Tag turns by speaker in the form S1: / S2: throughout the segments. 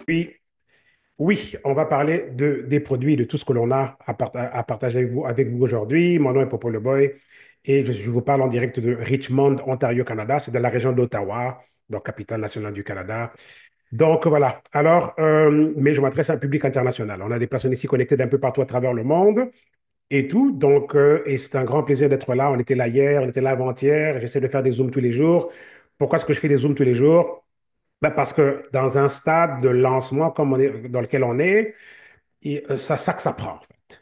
S1: Oui, oui, on va parler des produits, de tout ce que l'on a à partager avec vous aujourd'hui. Mon nom est Popo Le Boy et je vous parle en direct de Richmond, Ontario, Canada. C'est dans la région d'Ottawa, donc capitale nationale du Canada. Donc voilà. Alors, mais je m'adresse à un public international. On a des personnes ici connectées d'un peu partout à travers le monde et tout. Donc, et c'est un grand plaisir d'être là. On était là hier, on était là avant-hier. J'essaie de faire des Zooms tous les jours. Pourquoi est-ce que je fais des Zooms tous les jours? Ben, parce que dans un stade de lancement comme dans lequel on est, ça que ça prend, en fait.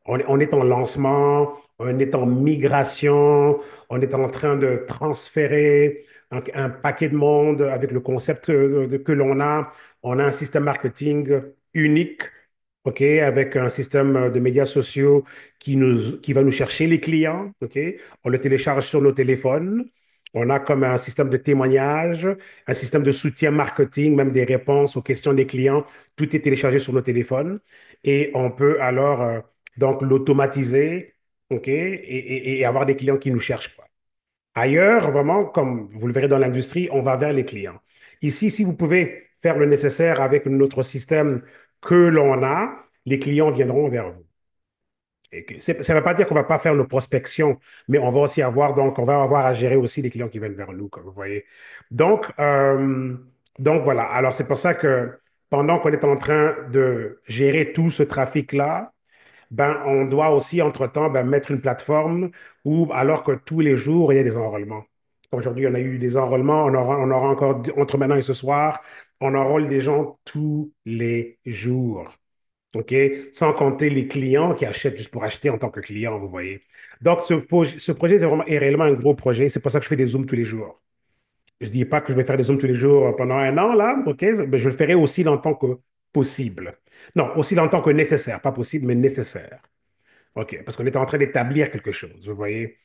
S1: On est en lancement, on est en migration, on est en train de transférer un paquet de monde avec le concept que l'on a. On a un système marketing unique, OK, avec un système de médias sociaux qui va nous chercher les clients, OK. On le télécharge sur nos téléphones. On a comme un système de témoignage, un système de soutien marketing, même des réponses aux questions des clients. Tout est téléchargé sur nos téléphones et on peut alors donc l'automatiser, OK, et avoir des clients qui nous cherchent pas. Ailleurs, vraiment, comme vous le verrez dans l'industrie, on va vers les clients. Ici, si vous pouvez faire le nécessaire avec notre système que l'on a, les clients viendront vers vous. Ça ne veut pas dire qu'on ne va pas faire nos prospections, mais on va aussi avoir, donc, on va avoir à gérer aussi les clients qui viennent vers nous, comme vous voyez. Donc, euh, donc voilà. Alors, c'est pour ça que pendant qu'on est en train de gérer tout ce trafic-là, ben, on doit aussi, entre-temps, ben, mettre une plateforme où, alors que tous les jours, il y a des enrôlements. Aujourd'hui, on a eu des enrôlements, on aura encore, entre maintenant et ce soir, on enrôle des gens tous les jours. OK? Sans compter les clients qui achètent juste pour acheter en tant que client, vous voyez. Donc, ce projet est réellement un gros projet. C'est pour ça que je fais des Zooms tous les jours. Je ne dis pas que je vais faire des Zooms tous les jours pendant un an, là, OK? Mais je le ferai aussi longtemps que possible. Non, aussi longtemps que nécessaire. Pas possible, mais nécessaire. OK, parce qu'on est en train d'établir quelque chose, vous voyez.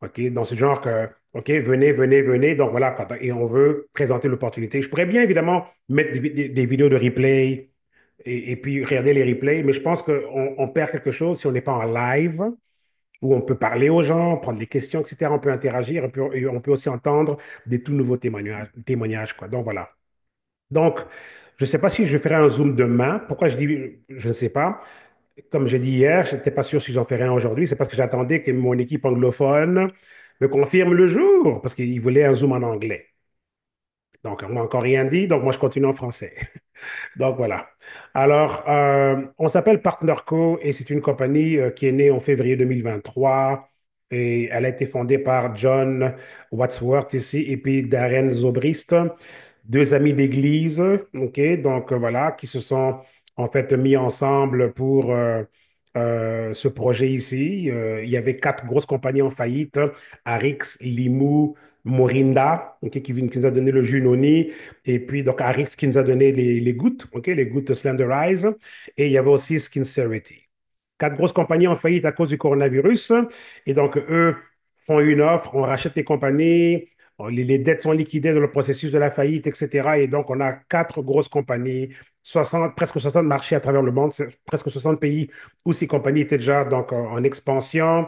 S1: OK, dans ce genre que, OK, venez, venez, venez. Donc voilà, et on veut présenter l'opportunité. Je pourrais bien évidemment mettre des vidéos de replay et puis regarder les replays, mais je pense qu'on perd quelque chose si on n'est pas en live, où on peut parler aux gens, prendre des questions, etc. On peut interagir, et on peut aussi entendre des tout nouveaux témoignages, quoi. Donc voilà. Donc, je ne sais pas si je ferai un Zoom demain. Pourquoi je dis je ne sais pas? Comme j'ai dit hier, je n'étais pas sûr si j'en ferais un aujourd'hui. C'est parce que j'attendais que mon équipe anglophone me confirme le jour, parce qu'ils voulaient un Zoom en anglais. Donc, on m'a encore rien dit, donc moi, je continue en français. Donc, voilà. Alors, on s'appelle PartnerCo et c'est une compagnie qui est née en février 2023 et elle a été fondée par John Wadsworth ici et puis Darren Zobrist, deux amis d'église, OK, donc voilà, qui se sont en fait mis ensemble pour ce projet ici. Il y avait quatre grosses compagnies en faillite, Arix, Limou, Morinda, OK, qui nous a donné le jus noni, et puis donc Arix qui nous a donné les gouttes, OK, les gouttes Slenderize, et il y avait aussi Skincerity. Quatre grosses compagnies en faillite à cause du coronavirus. Et donc, eux font une offre, on rachète les compagnies, les dettes sont liquidées dans le processus de la faillite, etc. Et donc, on a quatre grosses compagnies, 60, presque 60 marchés à travers le monde, presque 60 pays où ces compagnies étaient déjà donc, en expansion,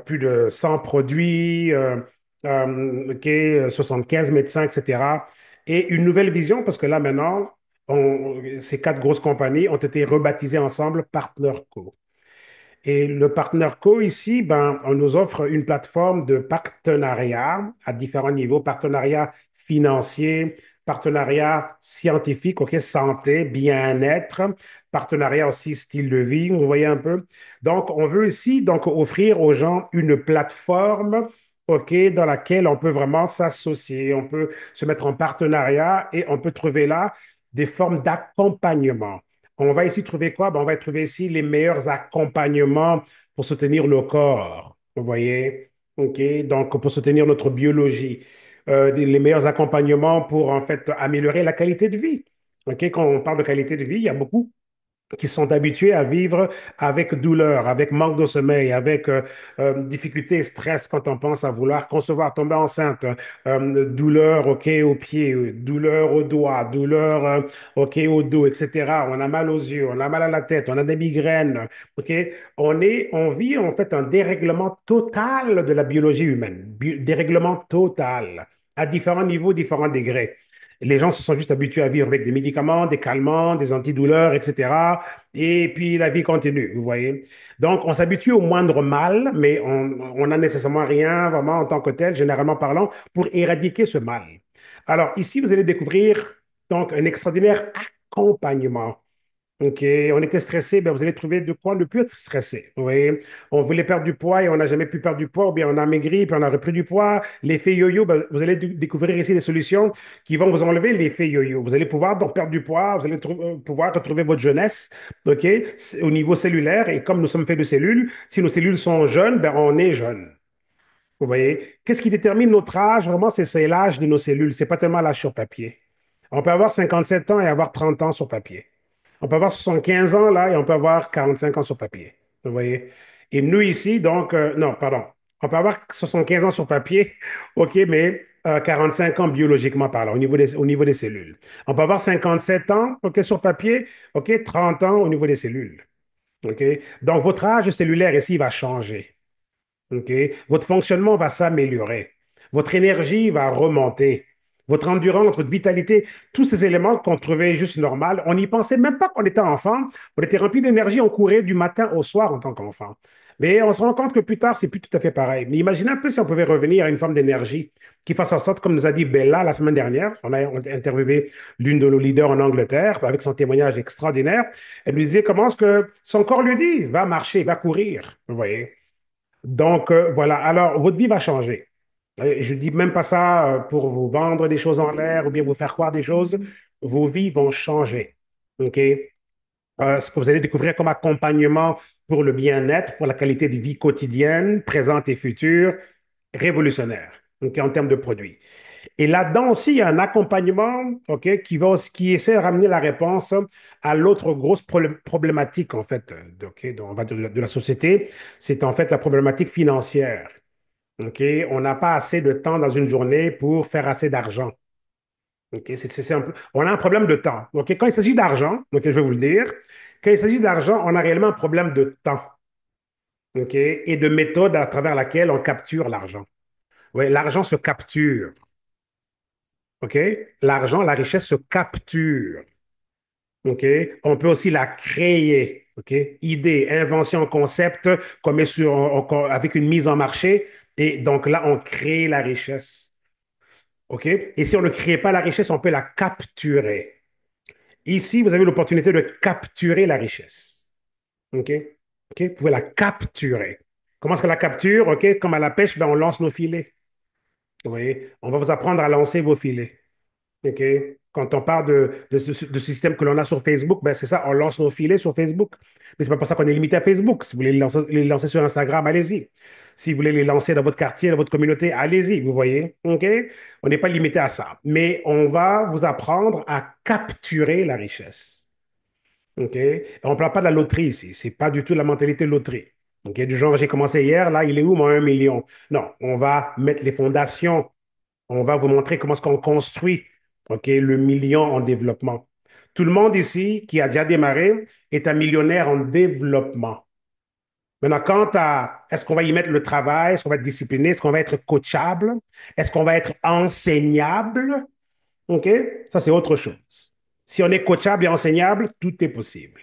S1: plus de 100 produits, OK, 75 médecins, etc. Et une nouvelle vision, parce que là, maintenant, ces quatre grosses compagnies ont été rebaptisées ensemble PartnerCo. Et le PartnerCo ici, ben, on nous offre une plateforme de partenariat à différents niveaux, partenariat financier, partenariat scientifique, OK, santé, bien-être, partenariat aussi style de vie, vous voyez un peu. Donc, on veut ici donc offrir aux gens une plateforme, OK, dans laquelle on peut vraiment s'associer, on peut se mettre en partenariat et on peut trouver là des formes d'accompagnement. On va ici trouver quoi? Ben, on va trouver ici les meilleurs accompagnements pour soutenir le corps. Vous voyez? OK? Donc, pour soutenir notre biologie. Les meilleurs accompagnements pour, en fait, améliorer la qualité de vie. OK? Quand on parle de qualité de vie, il y a beaucoup qui sont habitués à vivre avec douleur, avec manque de sommeil, avec difficulté et stress quand on pense à vouloir concevoir, tomber enceinte, douleur, OK, aux pieds, douleur aux doigts, douleur, OK, au dos, etc. On a mal aux yeux, on a mal à la tête, on a des migraines, OK. On vit en fait un dérèglement total de la biologie humaine, dérèglement total, à différents niveaux, différents degrés. Les gens se sont juste habitués à vivre avec des médicaments, des calmants, des antidouleurs, etc. Et puis la vie continue, vous voyez. Donc, on s'habitue au moindre mal, mais on n'a nécessairement rien vraiment en tant que tel, généralement parlant, pour éradiquer ce mal. Alors, ici, vous allez découvrir donc un extraordinaire accompagnement. OK, on était stressé, ben vous allez trouver de quoi ne plus être stressé. Vous voyez, on voulait perdre du poids et on n'a jamais pu perdre du poids, ou bien on a maigri puis on a repris du poids. L'effet yo-yo, ben, vous allez découvrir ici des solutions qui vont vous enlever l'effet yo-yo. Vous allez pouvoir donc perdre du poids, vous allez pouvoir retrouver votre jeunesse, OK, au niveau cellulaire. Et comme nous sommes faits de cellules, si nos cellules sont jeunes, ben on est jeune. Vous voyez, qu'est-ce qui détermine notre âge? Vraiment, c'est l'âge de nos cellules. C'est pas tellement l'âge sur papier. On peut avoir 57 ans et avoir 30 ans sur papier. On peut avoir 75 ans là et on peut avoir 45 ans sur papier. Vous voyez? Et nous ici, donc, non, pardon. On peut avoir 75 ans sur papier, OK, mais 45 ans biologiquement parlant, au niveau des cellules. On peut avoir 57 ans, OK, sur papier, OK, 30 ans au niveau des cellules. OK? Donc, votre âge cellulaire ici va changer. OK? Votre fonctionnement va s'améliorer. Votre énergie va remonter. Votre endurance, votre vitalité, tous ces éléments qu'on trouvait juste normal, on n'y pensait même pas qu'on était enfant. On était rempli d'énergie, on courait du matin au soir en tant qu'enfant. Mais on se rend compte que plus tard, c'est plus tout à fait pareil. Mais imaginez un peu si on pouvait revenir à une forme d'énergie qui fasse en sorte, comme nous a dit Bella la semaine dernière, on a interviewé l'une de nos leaders en Angleterre avec son témoignage extraordinaire. Elle nous disait comment est-ce que son corps lui dit, va marcher, va courir. Vous voyez? Donc, voilà. Alors, votre vie va changer. Je ne dis même pas ça pour vous vendre des choses en l'air ou bien vous faire croire des choses. Vos vies vont changer. OK? Ce que vous allez découvrir comme accompagnement pour le bien-être, pour la qualité de vie quotidienne, présente et future, révolutionnaire, OK, en termes de produits. Et là-dedans aussi, il y a un accompagnement, OK, qui essaie de ramener la réponse à l'autre grosse problématique, en fait, OK, on va de la société. C'est en fait la problématique financière. OK? On n'a pas assez de temps dans une journée pour faire assez d'argent. OK? On a un problème de temps. OK? Quand il s'agit d'argent, OK, je vais vous le dire, quand il s'agit d'argent, on a réellement un problème de temps. OK? Et de méthode à travers laquelle on capture l'argent. Oui, l'argent se capture. OK? L'argent, la richesse se capture. OK? On peut aussi la créer. OK? Idée, invention, concept qu'on met avec une mise en marché. Et donc là, on crée la richesse. OK? Et si on ne crée pas la richesse, on peut la capturer. Ici, vous avez l'opportunité de capturer la richesse. OK? OK? Vous pouvez la capturer. Comment est-ce qu'on la capture? OK? Comme à la pêche, ben, on lance nos filets. Vous voyez? On va vous apprendre à lancer vos filets. OK? Quand on parle de ce système que l'on a sur Facebook, ben c'est ça, on lance nos filets sur Facebook. Mais c'est pas pour ça qu'on est limité à Facebook. Si vous voulez les lancer sur Instagram, allez-y. Si vous voulez les lancer dans votre quartier, dans votre communauté, allez-y, vous voyez. OK? On n'est pas limité à ça. Mais on va vous apprendre à capturer la richesse. OK? Et on ne parle pas de la loterie ici. C'est pas du tout la mentalité de loterie. OK? Du genre, j'ai commencé hier, là, il est où mon 1 million? Non, on va mettre les fondations, on va vous montrer comment est-ce qu'on construit, OK, le million en développement. Tout le monde ici qui a déjà démarré est un millionnaire en développement. Maintenant, quant à est-ce qu'on va y mettre le travail, est-ce qu'on va être discipliné, est-ce qu'on va être coachable, est-ce qu'on va être enseignable, OK, ça c'est autre chose. Si on est coachable et enseignable, tout est possible.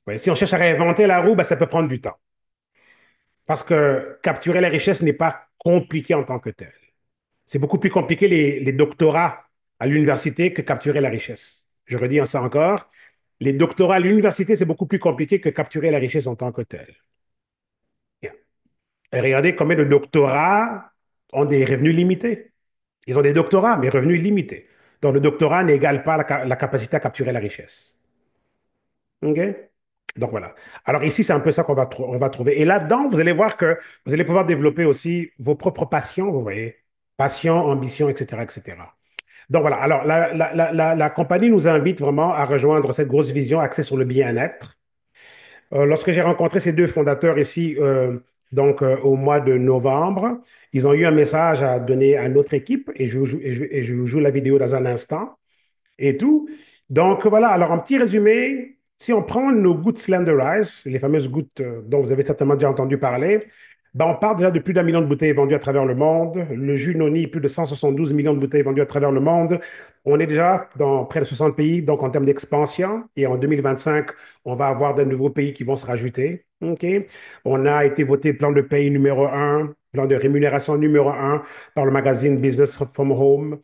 S1: Ouais, si on cherche à réinventer la roue, ben, ça peut prendre du temps. Parce que capturer la richesse n'est pas compliqué en tant que tel. C'est beaucoup plus compliqué les doctorats à l'université que capturer la richesse. Je redis ça encore. Les doctorats à l'université, c'est beaucoup plus compliqué que capturer la richesse en tant que telle. Yeah. Et regardez combien de doctorats ont des revenus limités. Ils ont des doctorats, mais revenus limités. Donc le doctorat n'égale pas la capacité à capturer la richesse. OK? Donc voilà. Alors ici, c'est un peu ça on va trouver. Et là-dedans, vous allez voir que vous allez pouvoir développer aussi vos propres passions, vous voyez. Passion, ambition, etc., etc. Donc voilà, alors la compagnie nous invite vraiment à rejoindre cette grosse vision axée sur le bien-être. Lorsque j'ai rencontré ces deux fondateurs ici, au mois de novembre, ils ont eu un message à donner à notre équipe et je vous joue la vidéo dans un instant et tout. Donc voilà, alors un petit résumé, si on prend nos gouttes Slenderize, les fameuses gouttes dont vous avez certainement déjà entendu parler, Ben, on part déjà de plus d'un million de bouteilles vendues à travers le monde. Le jus Noni, plus de 172 millions de bouteilles vendues à travers le monde. On est déjà dans près de 60 pays, donc en termes d'expansion. Et en 2025, on va avoir de nouveaux pays qui vont se rajouter. OK? On a été voté plan de paye numéro un, plan de rémunération numéro un par le magazine Business from Home.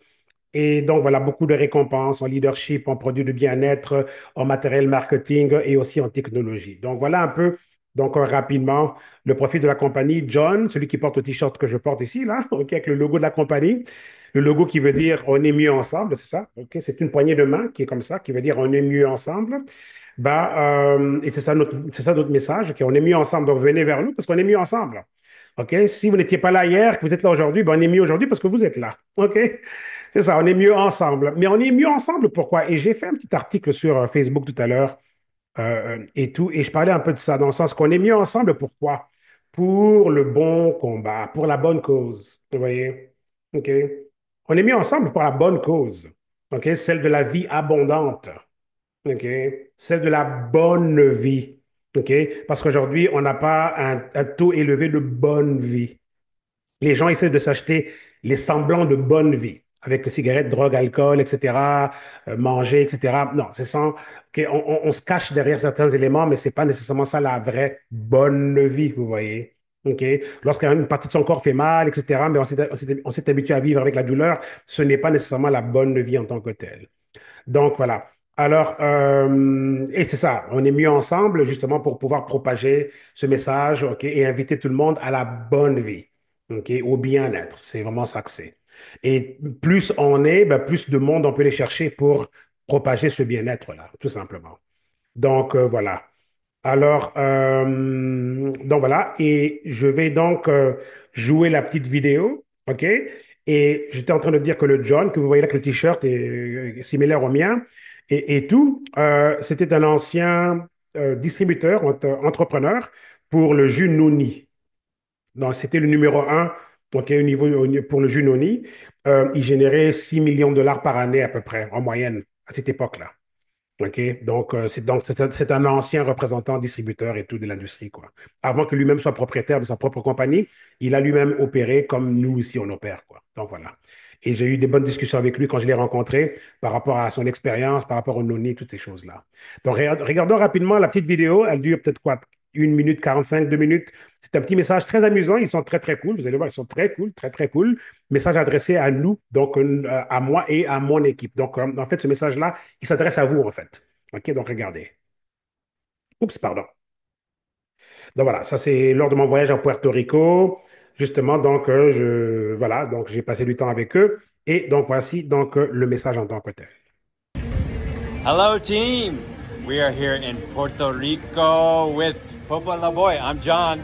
S1: Et donc, voilà, beaucoup de récompenses en leadership, en produits de bien-être, en matériel marketing et aussi en technologie. Donc, voilà un peu, donc rapidement, le profil de la compagnie. John, celui qui porte le t-shirt que je porte ici, là, OK, avec le logo de la compagnie. Le logo qui veut dire on est mieux ensemble, c'est ça? OK, c'est une poignée de main qui est comme ça, qui veut dire on est mieux ensemble. Et c'est ça notre message, OK, on est mieux ensemble. Donc, venez vers nous parce qu'on est mieux ensemble. OK? Si vous n'étiez pas là hier, que vous êtes là aujourd'hui, ben on est mieux aujourd'hui parce que vous êtes là. OK? C'est ça, on est mieux ensemble. Mais on est mieux ensemble, pourquoi? Et j'ai fait un petit article sur Facebook tout à l'heure et tout, et je parlais un peu de ça, dans le sens qu'on est mieux ensemble, pourquoi? Pour le bon combat, pour la bonne cause. Vous voyez? OK? On est mieux ensemble pour la bonne cause. OK? Celle de la vie abondante. OK? Celle de la bonne vie. OK? Parce qu'aujourd'hui, on n'a pas un taux élevé de bonne vie. Les gens essaient de s'acheter les semblants de bonne vie, avec cigarettes, drogue, alcool, etc., manger, etc. Non, c'est sans. OK, on se cache derrière certains éléments, mais c'est pas nécessairement ça la vraie bonne vie, vous voyez. OK? Lorsqu'une partie de son corps fait mal, etc., mais on s'est habitué à vivre avec la douleur, ce n'est pas nécessairement la bonne vie en tant que telle. Donc voilà. Alors, et c'est ça, on est mieux ensemble justement pour pouvoir propager ce message, OK, et inviter tout le monde à la bonne vie, OK, au bien-être. C'est vraiment ça que c'est. Et plus on est, ben, plus de monde on peut les chercher pour propager ce bien-être-là, tout simplement. Donc voilà. Alors, donc voilà, et je vais donc jouer la petite vidéo, OK? Et j'étais en train de dire que le John, que vous voyez là, que le t-shirt est similaire au mien, et tout, c'était un ancien distributeur, entrepreneur pour le jus Noni. Donc, c'était le numéro un, donc, pour le jus Noni. Il générait 6 millions de dollars par année à peu près, en moyenne, à cette époque-là. OK? Donc c'est un ancien représentant, distributeur et tout de l'industrie, quoi. Avant que lui-même soit propriétaire de sa propre compagnie, il a lui-même opéré comme nous ici on opère, quoi. Donc voilà. Et j'ai eu des bonnes discussions avec lui quand je l'ai rencontré par rapport à son expérience, par rapport au noni, toutes ces choses-là. Donc regardons rapidement la petite vidéo. Elle dure peut-être quoi? 1 minute 45, 2 minutes. C'est un petit message très amusant. Ils sont très, très cool. Vous allez voir, ils sont très cool, très, très cool. Message adressé à nous, donc à moi et à mon équipe. Donc, en fait, ce message-là, il s'adresse à vous, en fait. OK, donc regardez. Oups, pardon. Donc voilà, ça c'est lors de mon voyage à Puerto Rico. Justement, donc, voilà, donc j'ai passé du temps avec eux. Et donc, voici donc le message en tant que tel.
S2: Hello, team. We are here in Puerto Rico with Popo Laboy. I'm John.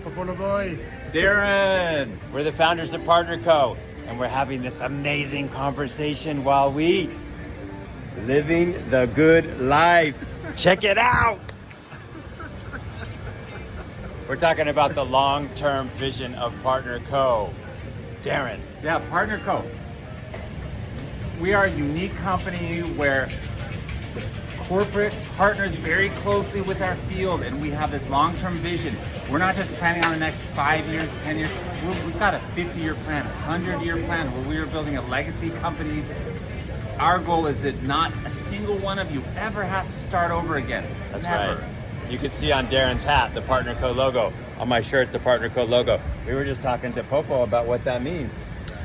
S3: Popolo Boy.
S2: Darren. We're the founders of Partner Co. And we're having this amazing conversation while we living the good life. Check it out. We're talking about the long-term vision of Partner Co. Darren.
S4: Yeah, Partner Co. We are a unique company where the corporate partners very closely with our field, and we have this long-term vision. We're not just planning on the next 5 years, 10 years. We've got a 50-year plan, a 100-year plan where we are building a legacy company. Our goal is that not a single one of you ever has to start over again.
S2: That's
S4: Never.
S2: right. You can see on Darren's hat the Partner Co logo. On my shirt, the Partner Co logo. We were just talking to Popo about what that means.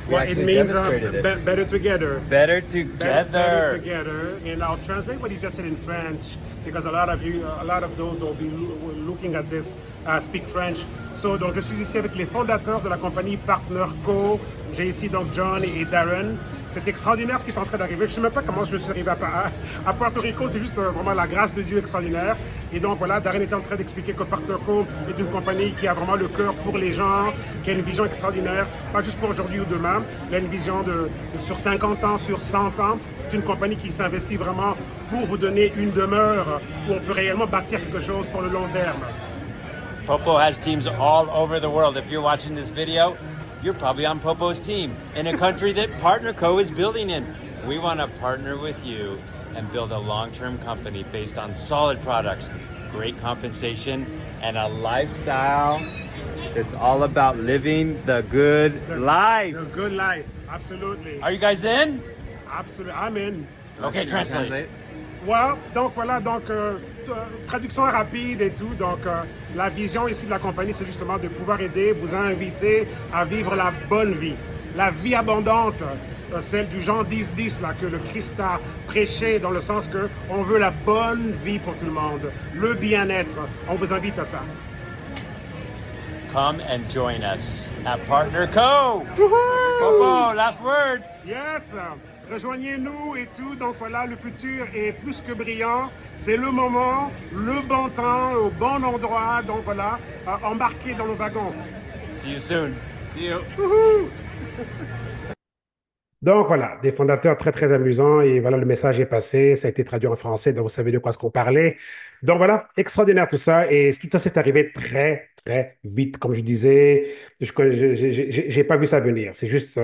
S2: We
S3: Well, it
S2: actually
S3: means
S2: demonstrated it.
S3: better together.
S2: Better together.
S3: Better together. And I'll translate what you just said in French because a lot of those will be looking at this speak French. So, donc, je suis ici avec les fondateurs de la compagnie Partner Co. J'ai ici donc John et Darren. C'est extraordinaire ce qui est en train d'arriver. Je ne sais même pas comment je suis arrivé à Puerto Rico. C'est juste vraiment la grâce de Dieu extraordinaire. Et donc voilà, Darren est en train d'expliquer que Partnerco est une compagnie qui a vraiment le cœur pour les gens, qui a une vision extraordinaire, pas juste pour aujourd'hui ou demain. Il a une vision sur 50 ans, sur 100 ans. C'est une compagnie qui s'investit vraiment pour vous donner une demeure où on peut réellement bâtir quelque chose pour le long terme.
S2: Popo has teams all over the world. If you're watching this video, you're probably on Popo's team in a country that Partner Co is building in. We want to partner with you and build a long-term company based on solid products, great compensation, and a lifestyle It's all about living the good
S3: The,
S2: life.
S3: the good life, absolutely.
S2: Are you guys in?
S3: Absolutely. I'm in.
S2: Okay, translate.
S3: Ouais, donc voilà, traduction rapide et tout. La vision ici de la compagnie, c'est justement de pouvoir aider, vous inviter à vivre la bonne vie, la vie abondante, celle du Jean 10-10 là, que le Christ a prêché dans le sens que on veut la bonne vie pour tout le monde, le bien-être. On vous invite à ça.
S2: Come and join us at Partner Co.
S3: Woohoo!
S2: Popo, last words.
S3: Yes! Rejoignez-nous et tout. Donc voilà, le futur est plus que brillant. C'est le moment, le bon temps, au bon endroit. Donc voilà, embarquez dans le wagon.
S2: See you soon.
S4: See you.
S3: Woohoo!
S1: Donc voilà, des fondateurs très très amusants et voilà, le message est passé, ça a été traduit en français, donc vous savez de quoi ce qu'on parlait. Donc voilà, extraordinaire tout ça et tout ça s'est arrivé très très vite, comme je disais, j'ai pas vu ça venir, c'est juste,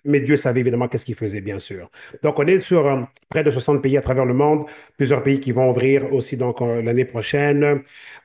S1: mais Dieu savait évidemment qu'est-ce qu'il faisait, bien sûr. Donc on est sur près de 60 pays à travers le monde, plusieurs pays qui vont ouvrir aussi donc l'année prochaine.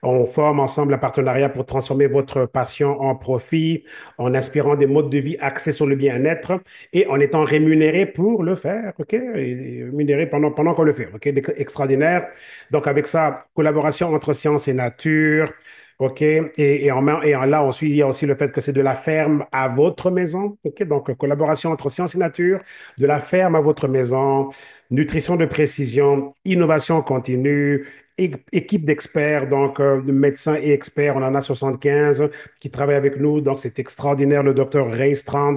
S1: On forme ensemble un partenariat pour transformer votre passion en profit, en inspirant des modes de vie axés sur le bien-être et en étant rémunéré pour le faire, OK? Et rémunéré pendant qu'on le fait, OK? Extraordinaire. Donc, avec ça, collaboration entre science et nature, OK? Là, ensuite, il y a aussi le fait que c'est de la ferme à votre maison, OK? Donc, collaboration entre science et nature, de la ferme à votre maison, nutrition de précision, innovation continue, équipe d'experts, donc de médecins et experts, on en a 75 qui travaillent avec nous, donc c'est extraordinaire. Le docteur Ray Strand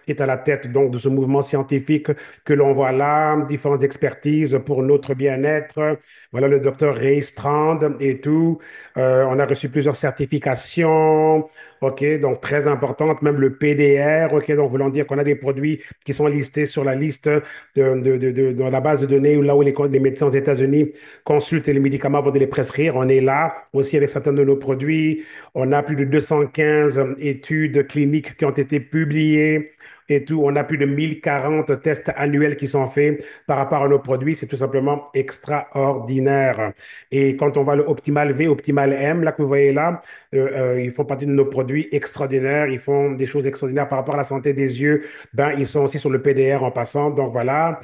S1: est à la tête donc de ce mouvement scientifique que l'on voit là, différentes expertises pour notre bien-être. Voilà le docteur Ray Strand et tout. On a reçu plusieurs certifications, OK, donc très importantes, même le PDR, OK, donc voulant dire qu'on a des produits qui sont listés sur la liste dans la base de données, là où les médecins aux États-Unis consultent les médicaments avant de les prescrire. On est là aussi avec certains de nos produits. On a plus de 215 études cliniques qui ont été publiées et tout. On a plus de 1040 tests annuels qui sont faits par rapport à nos produits. C'est tout simplement extraordinaire. Et quand on voit le Optimal V, Optimal M, là que vous voyez là, ils font partie de nos produits extraordinaires. Ils font des choses extraordinaires par rapport à la santé des yeux. Ben, ils sont aussi sur le PDR en passant. Donc voilà,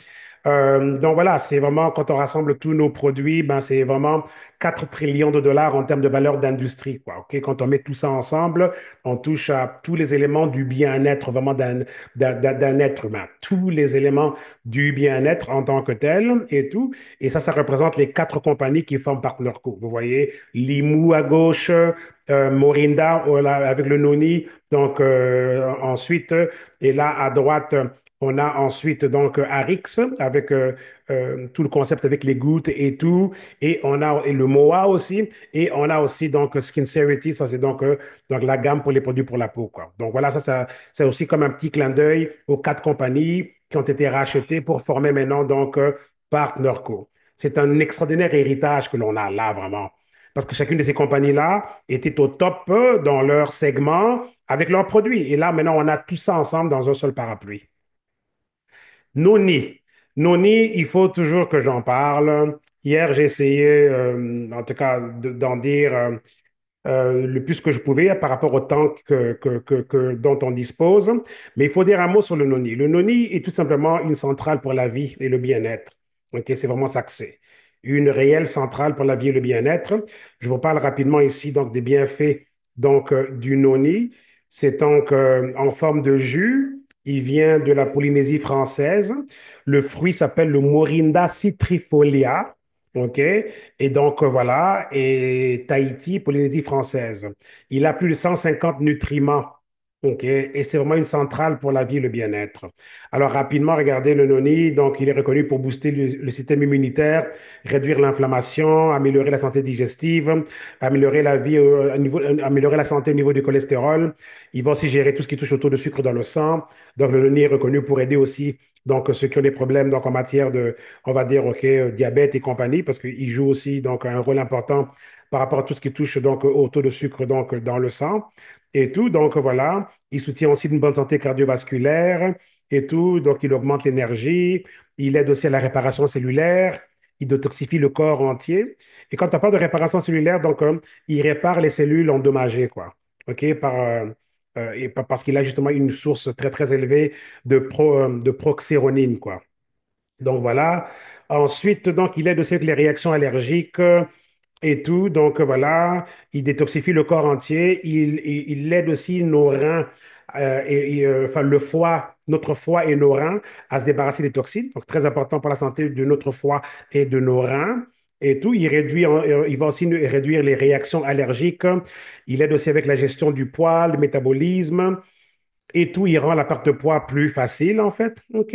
S1: c'est vraiment, quand on rassemble tous nos produits, ben, c'est vraiment 4 trillions de dollars en termes de valeur d'industrie, quoi. OK? Quand on met tout ça ensemble, on touche à tous les éléments du bien-être, vraiment d'un être humain. Tous les éléments du bien-être en tant que tel et tout. Et ça représente les 4 compagnies qui forment PartnerCo. Vous voyez, Limou à gauche, Morinda avec le Noni. Donc ensuite, et là à droite, on a ensuite donc Arix avec tout le concept avec les gouttes et tout. Et on a et le MOA aussi. Et on a aussi donc Skincerity, ça c'est donc la gamme pour les produits pour la peau, quoi. Donc voilà, ça c'est aussi comme un petit clin d'œil aux 4 compagnies qui ont été rachetées pour former maintenant donc PartnerCo. C'est un extraordinaire héritage que l'on a là, vraiment. Parce que chacune de ces compagnies-là était au top dans leur segment avec leurs produits. Et là, maintenant, on a tout ça ensemble dans un seul parapluie. Noni. Noni, il faut toujours que j'en parle. Hier, j'ai essayé, en tout cas, d'en dire le plus que je pouvais par rapport au temps dont on dispose. Mais il faut dire un mot sur le Noni. Le Noni est tout simplement une centrale pour la vie et le bien-être. OK, c'est vraiment ça que c'est. Une réelle centrale pour la vie et le bien-être. Je vous parle rapidement ici donc des bienfaits donc, du Noni. C'est donc en forme de jus. Il vient de la Polynésie française. Le fruit s'appelle le Morinda citrifolia. OK? Et donc, voilà, et Tahiti, Polynésie française. Il a plus de 150 nutriments. OK? Et c'est vraiment une centrale pour la vie et le bien-être. Alors, rapidement, regardez le noni. Donc, il est reconnu pour booster le système immunitaire, réduire l'inflammation, améliorer la santé digestive, améliorer la vie, améliorer la santé au niveau du cholestérol. Il va aussi gérer tout ce qui touche au taux de sucre dans le sang. Donc, le noni est reconnu pour aider aussi donc, ceux qui ont des problèmes donc, en matière de, on va dire, OK, diabète et compagnie, parce qu'il joue aussi donc, un rôle important par rapport à tout ce qui touche donc, au taux de sucre donc, dans le sang et tout. Donc, voilà. Il soutient aussi une bonne santé cardiovasculaire et tout. Donc, il augmente l'énergie. Il aide aussi à la réparation cellulaire. Il détoxifie le corps entier. Et quand tu n'as pas de réparation cellulaire, donc, il répare les cellules endommagées, quoi. OK, parce qu'il a justement une source très, très élevée de proxéronine, quoi. Donc voilà. Ensuite, donc, il aide aussi avec les réactions allergiques et tout. Donc voilà, il détoxifie le corps entier. Il aide aussi nos reins, enfin le foie, notre foie et nos reins à se débarrasser des toxines. Donc très important pour la santé de notre foie et de nos reins. Et tout, il va aussi réduire les réactions allergiques. Il aide aussi avec la gestion du poids, le métabolisme. Et tout, il rend la perte de poids plus facile, en fait. OK?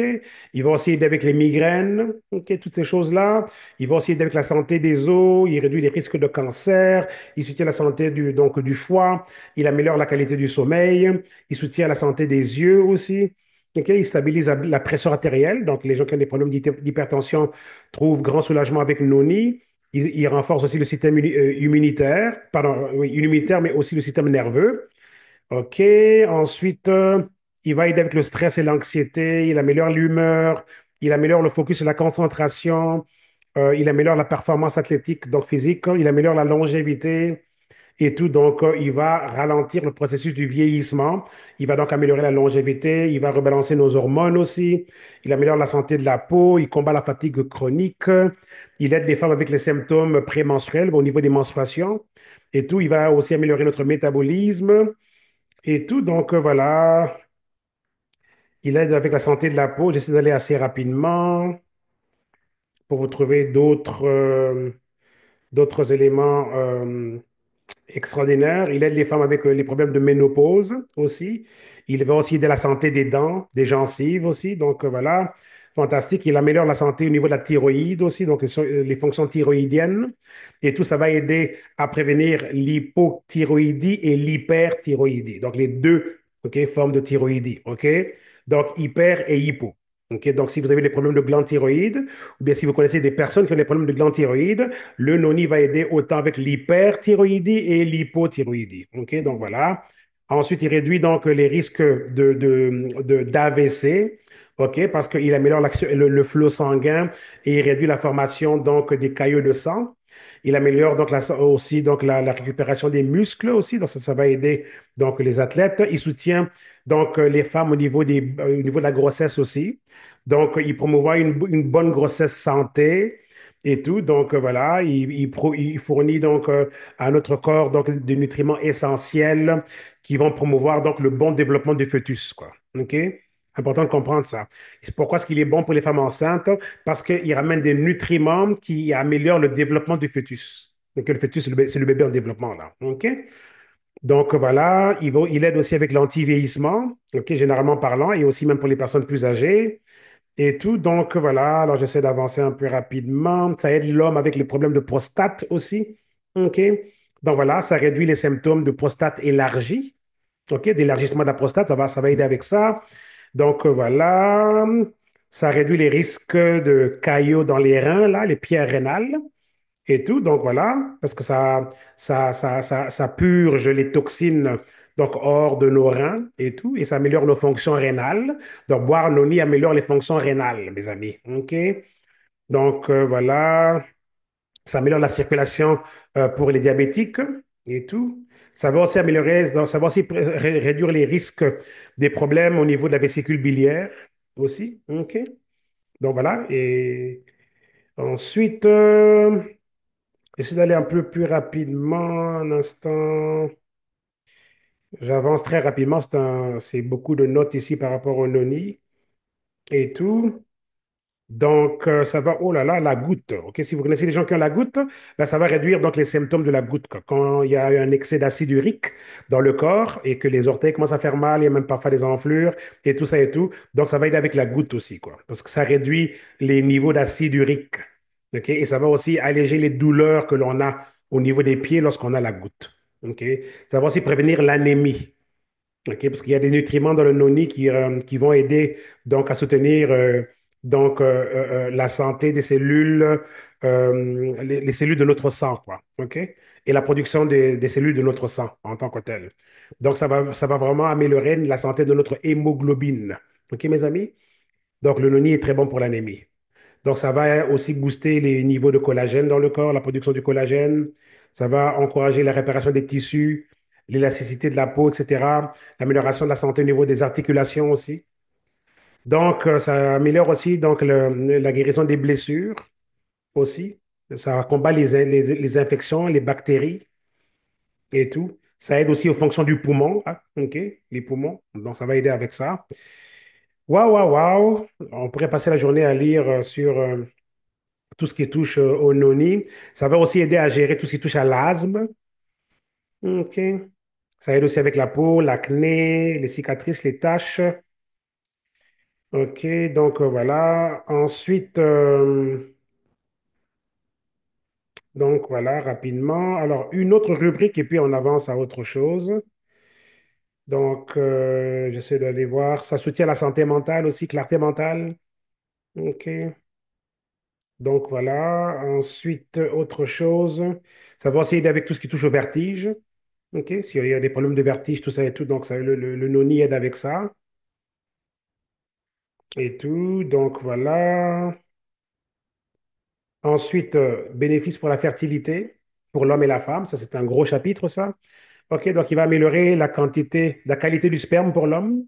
S1: Il va aussi aider avec les migraines. OK? Toutes ces choses-là. Il va aussi aider avec la santé des os. Il réduit les risques de cancer. Il soutient la santé donc, du foie. Il améliore la qualité du sommeil. Il soutient la santé des yeux aussi. OK? Il stabilise la pression artérielle. Donc, les gens qui ont des problèmes d'hypertension trouvent grand soulagement avec Noni. Il renforce aussi le système immunitaire, pardon, oui, immunitaire, mais aussi le système nerveux. OK. Ensuite, il va aider avec le stress et l'anxiété. Il améliore l'humeur. Il améliore le focus et la concentration. Il améliore la performance athlétique, donc physique. Il améliore la longévité et tout. Donc, il va ralentir le processus du vieillissement. Il va donc améliorer la longévité. Il va rebalancer nos hormones aussi. Il améliore la santé de la peau. Il combat la fatigue chronique. Il aide les femmes avec les symptômes prémenstruels au niveau des menstruations et tout. Il va aussi améliorer notre métabolisme et tout. Donc, voilà, il aide avec la santé de la peau. J'essaie d'aller assez rapidement pour vous trouver d'autres éléments extraordinaires. Il aide les femmes avec les problèmes de ménopause aussi. Il va aussi aider la santé des dents, des gencives aussi. Donc, voilà, fantastique. Il améliore la santé au niveau de la thyroïde aussi, donc les fonctions thyroïdiennes. Et tout ça va aider à prévenir l'hypothyroïdie et l'hyperthyroïdie. Donc, les deux, OK, formes de thyroïdie. OK? Donc, hyper et hypo. OK? Donc, si vous avez des problèmes de glande thyroïde, ou bien si vous connaissez des personnes qui ont des problèmes de glande thyroïde, le noni va aider autant avec l'hyperthyroïdie et l'hypothyroïdie. OK? Donc, voilà. Ensuite, il réduit donc les risques d'AVC. OK? Parce qu'il améliore le flot sanguin et il réduit la formation donc des caillots de sang. Il améliore donc aussi donc la récupération des muscles aussi, donc ça va aider donc les athlètes. Il soutient donc les femmes au niveau de la grossesse aussi. Donc, il promouvoit une bonne grossesse santé et tout. Donc, voilà, il fournit donc à notre corps donc des nutriments essentiels qui vont promouvoir donc le bon développement du fœtus, quoi. OK? Important de comprendre ça. Pourquoi est-ce qu'il est bon pour les femmes enceintes? Parce qu'il ramène des nutriments qui améliorent le développement du fœtus. Donc, le fœtus, c'est le bébé en développement, là. OK? Donc voilà, il aide aussi avec l'anti-vieillissement, ok, généralement parlant, et aussi même pour les personnes plus âgées et tout. Donc voilà, alors j'essaie d'avancer un peu rapidement. Ça aide l'homme avec les problèmes de prostate aussi, ok. Donc voilà, ça réduit les symptômes de prostate élargie, ok, d'élargissement de la prostate, ça va aider avec ça. Donc voilà, ça réduit les risques de caillots dans les reins, là, les pierres rénales et tout. Donc voilà, parce que ça purge les toxines donc hors de nos reins et tout, et ça améliore nos fonctions rénales. Donc boire noni améliore les fonctions rénales, mes amis. OK? Donc voilà, ça améliore la circulation pour les diabétiques et tout. Ça va aussi ça va aussi réduire les risques des problèmes au niveau de la vésicule biliaire aussi. OK? Donc voilà, et ensuite, j'essaie d'aller un peu plus rapidement. Un instant. J'avance très rapidement. C'est beaucoup de notes ici par rapport au noni et tout. Donc, ça va, oh là là, la goutte. OK, si vous connaissez les gens qui ont la goutte, ben, ça va réduire donc les symptômes de la goutte, quoi. Quand il y a un excès d'acide urique dans le corps et que les orteils commencent à faire mal, il y a même parfois des enflures et tout ça et tout. Donc, ça va aider avec la goutte aussi, quoi. Parce que ça réduit les niveaux d'acide urique. OK, et ça va aussi alléger les douleurs que l'on a au niveau des pieds lorsqu'on a la goutte. OK, ça va aussi prévenir l'anémie. OK, parce qu'il y a des nutriments dans le noni qui vont aider donc à soutenir la santé des cellules, les cellules de notre sang, quoi. OK? Et la production des cellules de notre sang en tant que telles. Donc, ça va vraiment améliorer la santé de notre hémoglobine. OK, mes amis? Donc, le noni est très bon pour l'anémie. Donc, ça va aussi booster les niveaux de collagène dans le corps, la production du collagène. Ça va encourager la réparation des tissus, l'élasticité de la peau, etc. L'amélioration de la santé au niveau des articulations aussi. Donc, ça améliore aussi donc, la guérison des blessures aussi. Ça combat les infections, les bactéries et tout. Ça aide aussi aux fonctions du poumon, hein, OK, les poumons. Donc, ça va aider avec ça. Waouh, waouh, waouh. On pourrait passer la journée à lire sur tout ce qui touche au noni. Ça va aussi aider à gérer tout ce qui touche à l'asthme. OK. Ça aide aussi avec la peau, l'acné, les cicatrices, les taches. OK, donc voilà. Ensuite, donc voilà, rapidement. Alors, une autre rubrique et puis on avance à autre chose. Donc, j'essaie d'aller voir. Ça soutient la santé mentale aussi, clarté mentale. OK. Donc voilà. Ensuite, autre chose. Ça va aussi aider avec tout ce qui touche au vertige. OK. S'il y a des problèmes de vertige, tout ça et tout. Donc, ça, le noni aide avec ça et tout. Donc voilà. Ensuite, bénéfice pour la fertilité, pour l'homme et la femme. Ça, c'est un gros chapitre, ça. OK. Donc, il va améliorer la quantité, la qualité du sperme pour l'homme.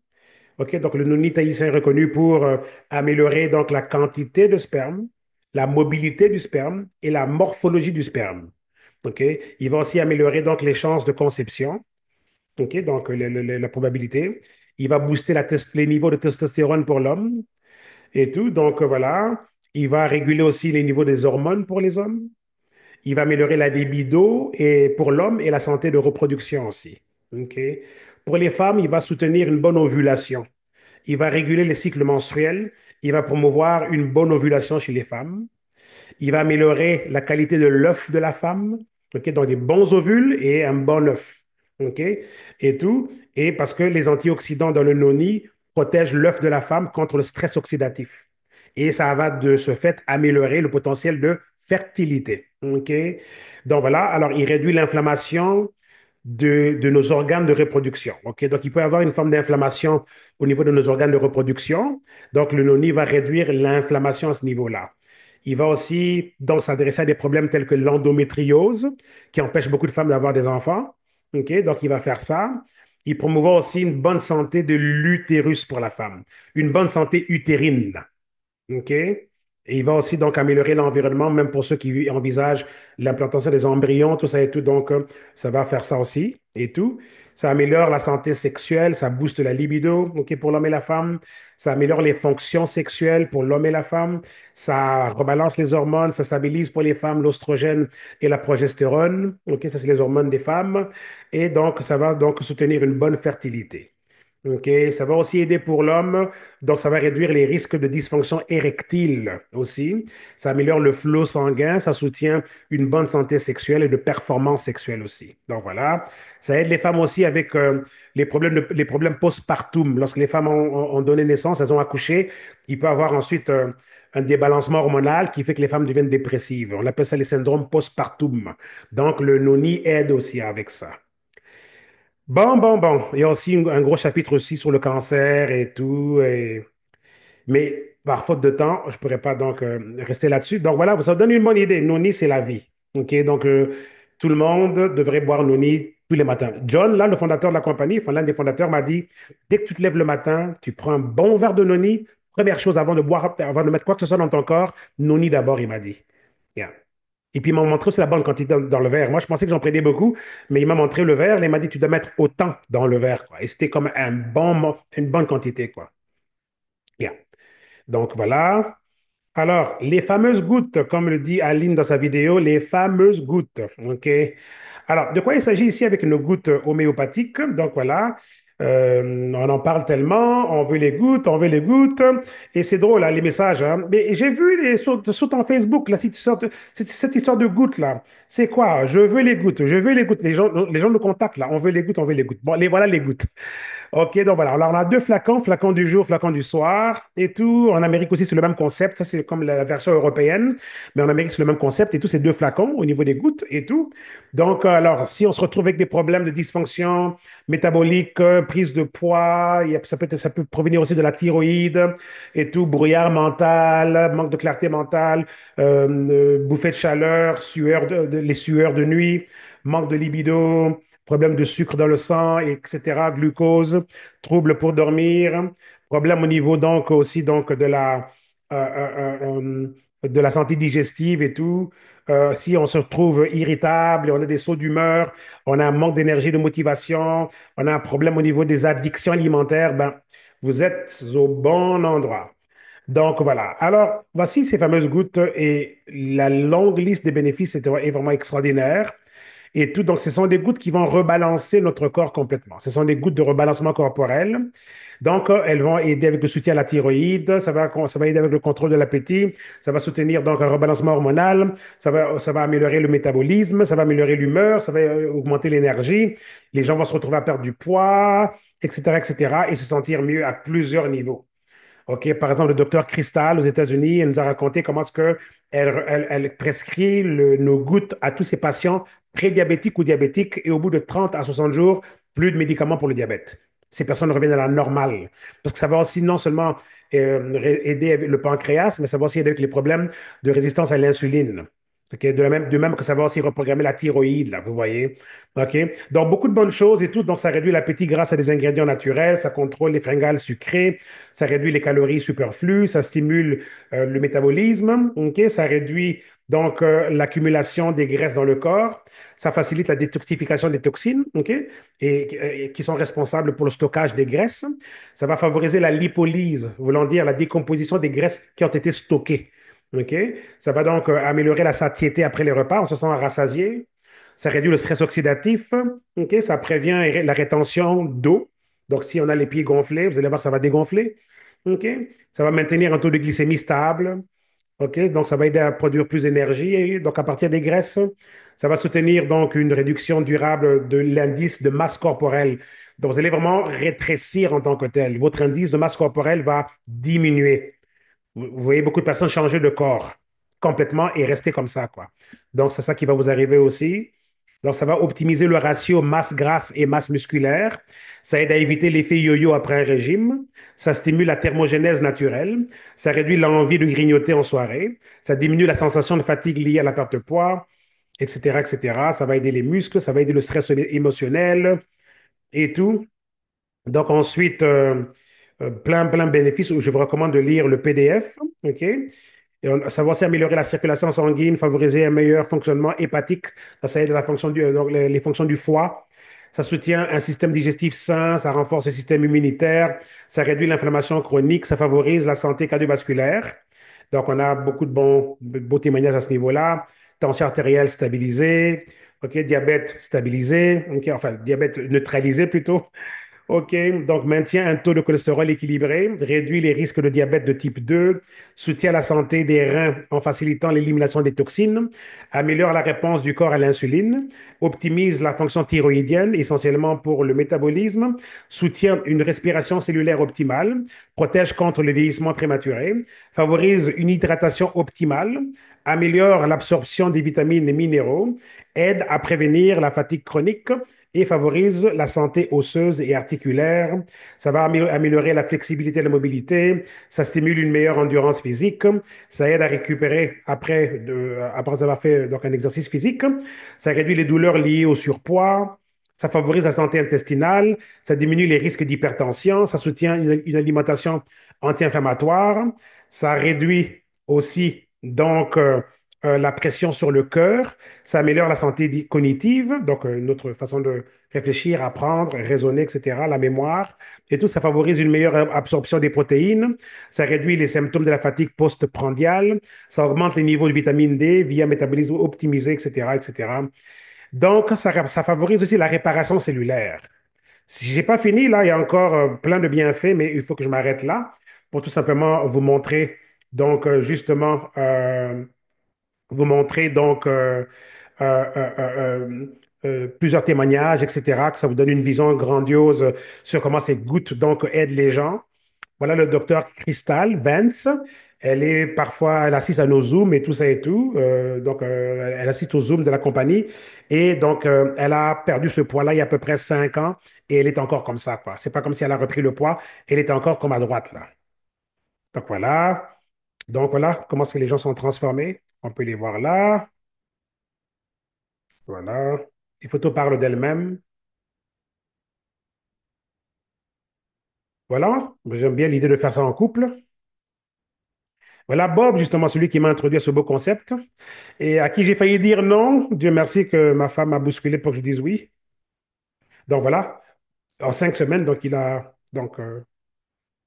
S1: OK, donc le noni thaïsien est reconnu pour améliorer donc la quantité de sperme, la mobilité du sperme et la morphologie du sperme. OK, il va aussi améliorer donc les chances de conception. OK, donc la probabilité. Il va booster les niveaux de testostérone pour l'homme et tout. Donc voilà, il va réguler aussi les niveaux des hormones pour les hommes. Il va améliorer la libido et pour l'homme et la santé de reproduction aussi. OK. Pour les femmes, il va soutenir une bonne ovulation. Il va réguler les cycles menstruels. Il va promouvoir une bonne ovulation chez les femmes. Il va améliorer la qualité de l'œuf de la femme. OK, donc des bons ovules et un bon œuf. OK, et tout. Et parce que les antioxydants dans le noni protègent l'œuf de la femme contre le stress oxydatif. Et ça va de ce fait améliorer le potentiel de fertilité. OK, donc voilà. Alors, il réduit l'inflammation de nos organes de reproduction. OK? Donc, il peut y avoir une forme d'inflammation au niveau de nos organes de reproduction. Donc, le noni va réduire l'inflammation à ce niveau-là. Il va aussi donc s'adresser à des problèmes tels que l'endométriose, qui empêche beaucoup de femmes d'avoir des enfants. OK? Donc, il va faire ça. Il promouva aussi une bonne santé de l'utérus pour la femme, une bonne santé utérine. OK? Et il va aussi donc améliorer l'environnement, même pour ceux qui envisagent l'implantation des embryons, tout ça et tout. Donc, ça va faire ça aussi et tout. Ça améliore la santé sexuelle, ça booste la libido, OK, pour l'homme et la femme. Ça améliore les fonctions sexuelles pour l'homme et la femme. Ça rebalance les hormones, ça stabilise pour les femmes l'ostrogène et la progestérone. OK, ça, c'est les hormones des femmes. Et donc, ça va donc soutenir une bonne fertilité. OK, ça va aussi aider pour l'homme, donc ça va réduire les risques de dysfonction érectile aussi. Ça améliore le flot sanguin, ça soutient une bonne santé sexuelle et de performance sexuelle aussi. Donc voilà, ça aide les femmes aussi avec les problèmes postpartum. Lorsque les femmes ont donné naissance, elles ont accouché, il peut avoir ensuite un débalancement hormonal qui fait que les femmes deviennent dépressives. On appelle ça les syndromes postpartum. Donc le noni aide aussi avec ça. Bon, bon, bon. Il y a aussi un gros chapitre aussi sur le cancer et tout. Mais par faute de temps, je ne pourrais pas donc rester là-dessus. Donc voilà, ça vous donne une bonne idée. Noni, c'est la vie. OK? Donc tout le monde devrait boire Noni tous les matins. John, là, le fondateur de la compagnie, enfin, l'un des fondateurs, m'a dit, dès que tu te lèves le matin, tu prends un bon verre de Noni. Première chose avant de boire, avant de mettre quoi que ce soit dans ton corps, Noni d'abord, il m'a dit. Yeah. Et puis, il m'a montré aussi la bonne quantité dans le verre. Moi, je pensais que j'en prenais beaucoup, mais il m'a montré le verre. Et il m'a dit, tu dois mettre autant dans le verre, quoi. Et c'était comme une bonne quantité, quoi. Bien. Donc, voilà. Alors, les fameuses gouttes, comme le dit Aline dans sa vidéo, les fameuses gouttes. OK? Alors, de quoi il s'agit ici avec une goutte homéopathique? Donc, voilà. On en parle tellement, on veut les gouttes, on veut les gouttes. Et c'est drôle, hein, les messages. Hein. Mais j'ai vu sur ton Facebook, là, cette histoire de gouttes, là. C'est quoi? Je veux les gouttes, je veux les gouttes. Les gens nous contactent, là. On veut les gouttes, on veut les gouttes. Bon, les voilà les gouttes. OK, donc voilà. Alors, on a deux flacons, flacon du jour, flacon du soir et tout. En Amérique aussi, c'est le même concept. Ça, c'est comme la version européenne. Mais en Amérique, c'est le même concept et tout. C'est deux flacons au niveau des gouttes et tout. Donc, alors, si on se retrouve avec des problèmes de dysfonction métabolique, prise de poids, ça peut provenir aussi de la thyroïde et tout, brouillard mental, manque de clarté mentale, bouffée de chaleur, les sueurs de nuit, manque de libido, problème de sucre dans le sang, etc., glucose, troubles pour dormir, problème au niveau donc aussi donc de la santé digestive et tout. Si on se retrouve irritable, on a des sauts d'humeur, on a un manque d'énergie, de motivation, on a un problème au niveau des addictions alimentaires, ben, vous êtes au bon endroit. Donc voilà. Alors, voici ces fameuses gouttes et la longue liste des bénéfices est vraiment extraordinaire. Et tout, donc, ce sont des gouttes qui vont rebalancer notre corps complètement. Ce sont des gouttes de rebalancement corporel. Donc, elles vont aider avec le soutien à la thyroïde, ça va aider avec le contrôle de l'appétit, ça va soutenir donc un rebalancement hormonal, ça va améliorer le métabolisme, ça va améliorer l'humeur, ça va augmenter l'énergie. Les gens vont se retrouver à perdre du poids, etc., etc., et se sentir mieux à plusieurs niveaux. OK, par exemple, le docteur Crystal aux États-Unis, elle nous a raconté comment est-ce que elle prescrit nos gouttes à tous ses patients prédiabétiques ou diabétiques et au bout de 30 à 60 jours, plus de médicaments pour le diabète. Ces personnes reviennent à la normale. Parce que ça va aussi non seulement aider avec le pancréas, mais ça va aussi aider avec les problèmes de résistance à l'insuline. OK, de même que ça va aussi reprogrammer la thyroïde, là, vous voyez. OK? Donc, beaucoup de bonnes choses et tout. Donc, ça réduit l'appétit grâce à des ingrédients naturels, ça contrôle les fringales sucrées, ça réduit les calories superflues, ça stimule le métabolisme, ok. Ça réduit donc l'accumulation des graisses dans le corps, ça facilite la détoxification des toxines, ok, et qui sont responsables pour le stockage des graisses. Ça va favoriser la lipolyse, voulant dire la décomposition des graisses qui ont été stockées. Ok. Ça va donc améliorer la satiété après les repas, on se sent rassasié. Ça réduit le stress oxydatif, ok. Ça prévient la rétention d'eau. Donc, si on a les pieds gonflés, vous allez voir que ça va dégonfler. OK? Ça va maintenir un taux de glycémie stable. OK? Donc, ça va aider à produire plus d'énergie. Et donc, à partir des graisses, ça va soutenir donc une réduction durable de l'indice de masse corporelle. Donc, vous allez vraiment rétrécir en tant que tel. Votre indice de masse corporelle va diminuer. Vous voyez beaucoup de personnes changer de corps complètement et rester comme ça, quoi. Donc, c'est ça qui va vous arriver aussi. Donc, ça va optimiser le ratio masse grasse et masse musculaire. Ça aide à éviter l'effet yo-yo après un régime. Ça stimule la thermogénèse naturelle. Ça réduit l'envie de grignoter en soirée. Ça diminue la sensation de fatigue liée à la perte de poids, etc., etc. Ça va aider les muscles, ça va aider le stress émotionnel et tout. Donc ensuite, plein de bénéfices. Je vous recommande de lire le PDF, OK? Ça va aussi améliorer la circulation sanguine, favoriser un meilleur fonctionnement hépatique. Ça aide la fonction donc les fonctions du foie. Ça soutient un système digestif sain, ça renforce le système immunitaire, ça réduit l'inflammation chronique, ça favorise la santé cardiovasculaire. Donc, on a beaucoup de beaux témoignages à ce niveau-là. Tension artérielle stabilisée, OK, diabète stabilisé, OK, enfin, diabète neutralisé plutôt. OK, donc maintient un taux de cholestérol équilibré, réduit les risques de diabète de type 2, soutient la santé des reins en facilitant l'élimination des toxines, améliore la réponse du corps à l'insuline, optimise la fonction thyroïdienne, essentiellement pour le métabolisme, soutient une respiration cellulaire optimale, protège contre le vieillissement prématuré, favorise une hydratation optimale, améliore l'absorption des vitamines et minéraux, aide à prévenir la fatigue chronique et favorise la santé osseuse et articulaire. Ça va améliorer la flexibilité et la mobilité. Ça stimule une meilleure endurance physique. Ça aide à récupérer après avoir fait donc, un exercice physique. Ça réduit les douleurs liées au surpoids. Ça favorise la santé intestinale. Ça diminue les risques d'hypertension. Ça soutient une alimentation anti-inflammatoire. Ça réduit aussi donc la pression sur le cœur, ça améliore la santé cognitive, donc notre façon de réfléchir, apprendre, raisonner, etc., la mémoire, et tout, ça favorise une meilleure absorption des protéines, ça réduit les symptômes de la fatigue post-prandiale, ça augmente les niveaux de vitamine D via métabolisme optimisé, etc., etc. Donc, ça favorise aussi la réparation cellulaire. Si j'ai pas fini, là, il y a encore plein de bienfaits, mais il faut que je m'arrête là pour tout simplement donc, justement, vous montrer donc euh, euh, euh, plusieurs témoignages, etc., que ça vous donne une vision grandiose sur comment ces gouttes donc aident les gens. Voilà le docteur Crystal Vance. Elle assiste à nos Zooms et tout ça et tout. Donc, elle assiste aux Zooms de la compagnie. Et donc, elle a perdu ce poids-là il y a à peu près 5 ans et elle est encore comme ça, quoi. C'est pas comme si elle a repris le poids. Elle est encore comme à droite, là. Donc, voilà. Donc, voilà comment est-ce que les gens sont transformés. On peut les voir là. Voilà. Les photos parlent d'elles-mêmes. Voilà, j'aime bien l'idée de faire ça en couple. Voilà Bob, justement, celui qui m'a introduit à ce beau concept et à qui j'ai failli dire non. Dieu merci que ma femme m'a bousculé pour que je dise oui. Donc voilà, en 5 semaines, donc il a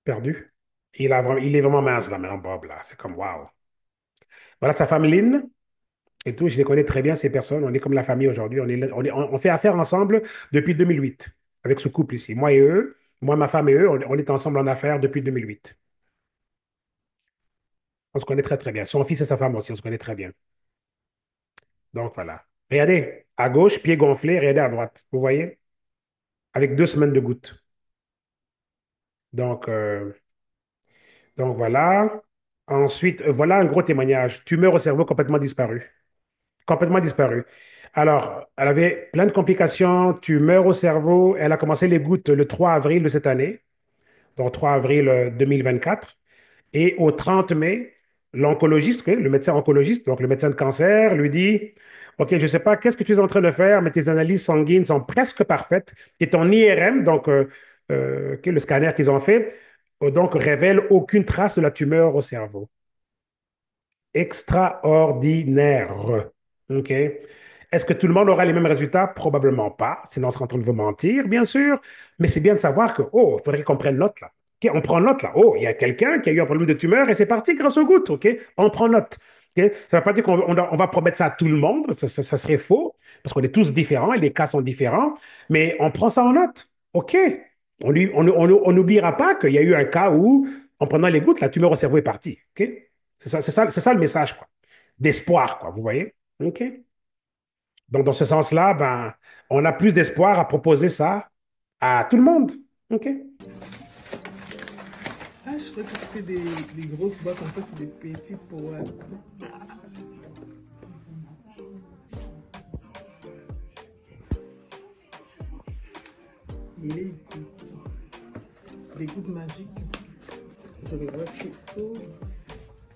S1: perdu. Il est vraiment mince là maintenant, Bob, là. C'est comme waouh. Voilà sa femme Lynn et tout, je les connais très bien, ces personnes. On est comme la famille aujourd'hui. On fait affaire ensemble depuis 2008 avec ce couple ici. Moi et eux, moi, ma femme et eux, on est ensemble en affaires depuis 2008. On se connaît très, très bien. Son fils et sa femme aussi, on se connaît très bien. Donc voilà. Regardez, à gauche, pied gonflé, regardez à droite. Vous voyez? Avec 2 semaines de gouttes. Donc, euh, donc voilà. Ensuite, voilà un gros témoignage. Tumeur au cerveau complètement disparu. Complètement disparu. Alors, elle avait plein de complications, tumeur au cerveau. Elle a commencé les gouttes le 3 avril de cette année, donc 3 avril 2024. Et au 30 mai, l'oncologiste, oui, le médecin oncologiste, donc le médecin de cancer, lui dit, OK, je ne sais pas qu'est-ce que tu es en train de faire, mais tes analyses sanguines sont presque parfaites. Et ton IRM, le scanner qu'ils ont fait, donc révèle aucune trace de la tumeur au cerveau. Extraordinaire. OK? Est-ce que tout le monde aura les mêmes résultats? Probablement pas, sinon on serait en train de vous mentir, bien sûr. Mais c'est bien de savoir que, oh, il faudrait qu'on prenne note là. OK, on prend note là. Oh, il y a quelqu'un qui a eu un problème de tumeur et c'est parti grâce aux gouttes. OK? On prend note. OK? Ça ne veut pas dire qu'on va promettre ça à tout le monde. Ça serait faux parce qu'on est tous différents et les cas sont différents. Mais on prend ça en note. OK? On n'oubliera pas qu'il y a eu un cas où, en prenant les gouttes, la tumeur au cerveau est partie. OK? C'est ça le message, quoi. D'espoir, quoi. Vous voyez? OK? Donc, dans ce sens-là, ben, on a plus d'espoir à proposer ça à tout le monde. OK?
S5: Ah, je crois que c'était des grosses boîtes, en fait, c'est des petites boîtes. Et les gouttes magiques. Je vais voir qui s'ouvre.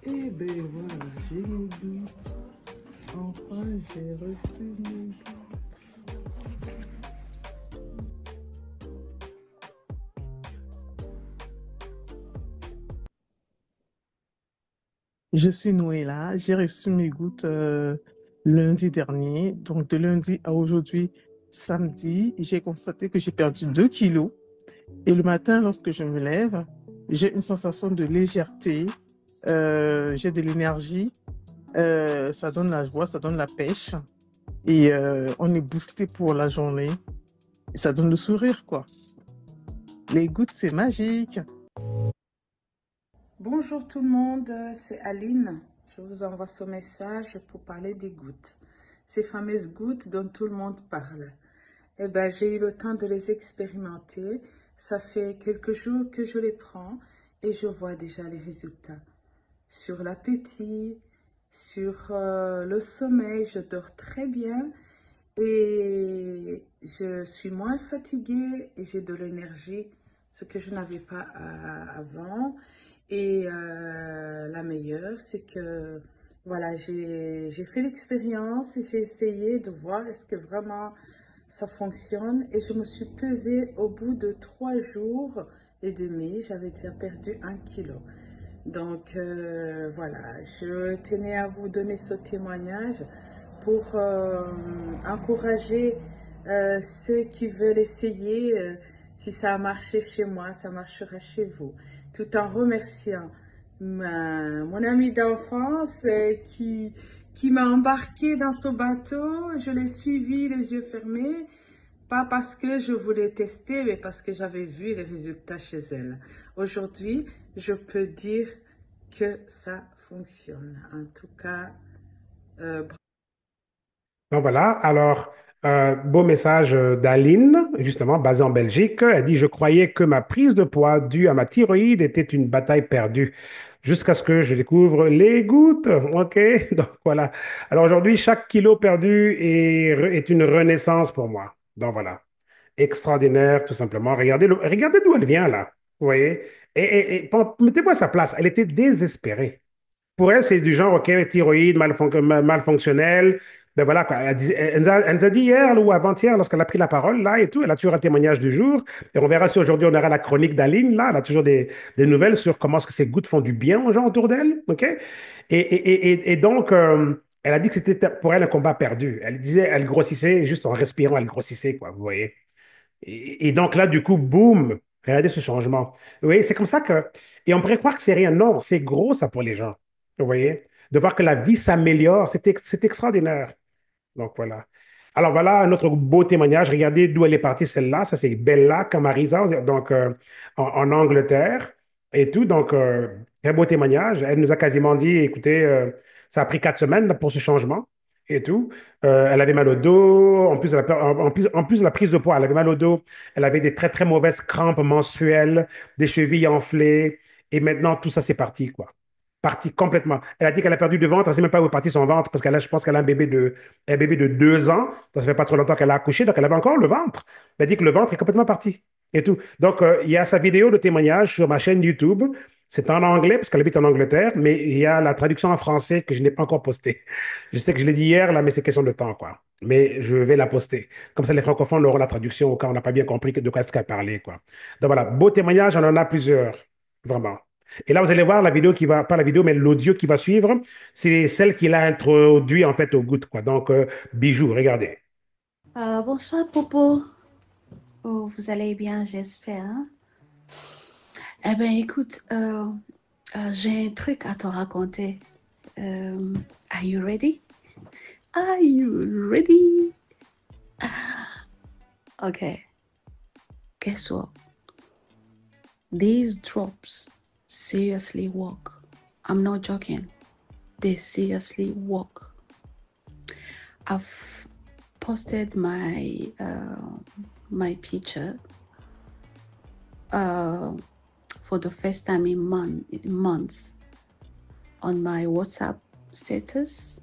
S5: Et ben voilà, j'ai mes gouttes. Enfin, j'ai reçu mes gouttes. Je suis Noëlla, j'ai reçu mes gouttes lundi dernier. Donc de lundi à aujourd'hui, samedi, j'ai constaté que j'ai perdu 2 kilos. Et le matin, lorsque je me lève, j'ai une sensation de légèreté, j'ai de l'énergie, ça donne la joie, ça donne la pêche. Et on est boosté pour la journée. Et ça donne le sourire, quoi. Les gouttes, c'est magique.
S6: Bonjour tout le monde, c'est Aline. Je vous envoie ce message pour parler des gouttes. Ces fameuses gouttes dont tout le monde parle. Eh ben, j'ai eu le temps de les expérimenter. Ça fait quelques jours que je les prends et je vois déjà les résultats. Sur l'appétit, sur le sommeil, je dors très bien et je suis moins fatiguée et j'ai de l'énergie, ce que je n'avais pas avant. Et la meilleure, c'est que voilà, j'ai fait l'expérience et j'ai essayé de voir est-ce que vraiment ça fonctionne. Et je me suis pesée au bout de 3 jours et demi, j'avais déjà perdu 1 kilo. Donc voilà, je tenais à vous donner ce témoignage pour encourager ceux qui veulent essayer. Si ça a marché chez moi, ça marchera chez vous. Tout en remerciant mon ami d'enfance qui m'a embarqué dans ce bateau. Je l'ai suivi les yeux fermés, pas parce que je voulais tester, mais parce que j'avais vu les résultats chez elle. Aujourd'hui, je peux dire que ça fonctionne. En tout cas,
S1: Donc voilà, alors, beau message d'Aline, justement, basée en Belgique. Elle dit, je croyais que ma prise de poids due à ma thyroïde était une bataille perdue, jusqu'à ce que je découvre les gouttes. OK? Donc voilà. Alors aujourd'hui, chaque kilo perdu est une renaissance pour moi. Donc voilà. Extraordinaire, tout simplement. Regardez d'où elle vient, là. Vous voyez? Mettez-vous à sa place. Elle était désespérée. Pour elle, c'est du genre, OK, thyroïde mal fonctionnelle. Ben voilà, quoi. Elle nous a dit hier ou avant-hier, lorsqu'elle a pris la parole, là et tout, elle a toujours un témoignage du jour. Et on verra si aujourd'hui on aura la chronique d'Aline, là. Elle a toujours des nouvelles sur comment est-ce que ces gouttes font du bien aux gens autour d'elle. OK? Et donc, elle a dit que c'était pour elle un combat perdu. Elle disait, elle grossissait juste en respirant, elle grossissait, quoi, vous voyez. Et donc là, du coup, boum, regardez ce changement. Vous voyez, c'est comme ça que... Et on pourrait croire que c'est rien. Non, c'est gros, ça, pour les gens. Vous voyez? De voir que la vie s'améliore, c'est extraordinaire. Donc voilà. Alors voilà un autre beau témoignage. Regardez d'où elle est partie, celle-là. Ça, c'est Bella Camarisa, donc en Angleterre et tout. Donc, très beau témoignage. Elle nous a quasiment dit, écoutez, ça a pris 4 semaines là, pour ce changement et tout. Elle avait mal au dos. En plus de la prise de poids, elle avait mal au dos. Elle avait des très, très mauvaises crampes menstruelles, des chevilles enflées. Et maintenant, tout ça, c'est parti, quoi. Parti complètement. Elle a dit qu'elle a perdu du ventre. Elle ne sait même pas où est parti son ventre parce je pense qu'elle a un bébé de 2 ans. Ça ne fait pas trop longtemps qu'elle a accouché, donc elle avait encore le ventre. Elle a dit que le ventre est complètement parti et tout. Donc, il y a sa vidéo de témoignage sur ma chaîne YouTube. C'est en anglais parce qu'elle habite en Angleterre, mais il y a la traduction en français que je n'ai pas encore postée. Je sais que je l'ai dit hier, là, mais c'est question de temps, quoi. Mais je vais la poster. Comme ça, les francophones auront la traduction au cas où on n'a pas bien compris de quoi est-ce qu'elle parlait, quoi. Donc voilà, beau témoignage, on en a plusieurs, vraiment. Et là, vous allez voir la vidéo qui va, pas la vidéo, mais l'audio qui va suivre, c'est celle qu'il a introduit en fait au gouttes, quoi. Donc, bijou, regardez.
S7: Bonsoir Popo. Oh, vous allez bien, j'espère, hein? Eh bien, écoute, j'ai un truc à te raconter. Are you ready? Are you ready? Okay. Guess what? These drops seriously work. I'm not joking. They seriously work. I've posted my picture for the first time in months on my WhatsApp status.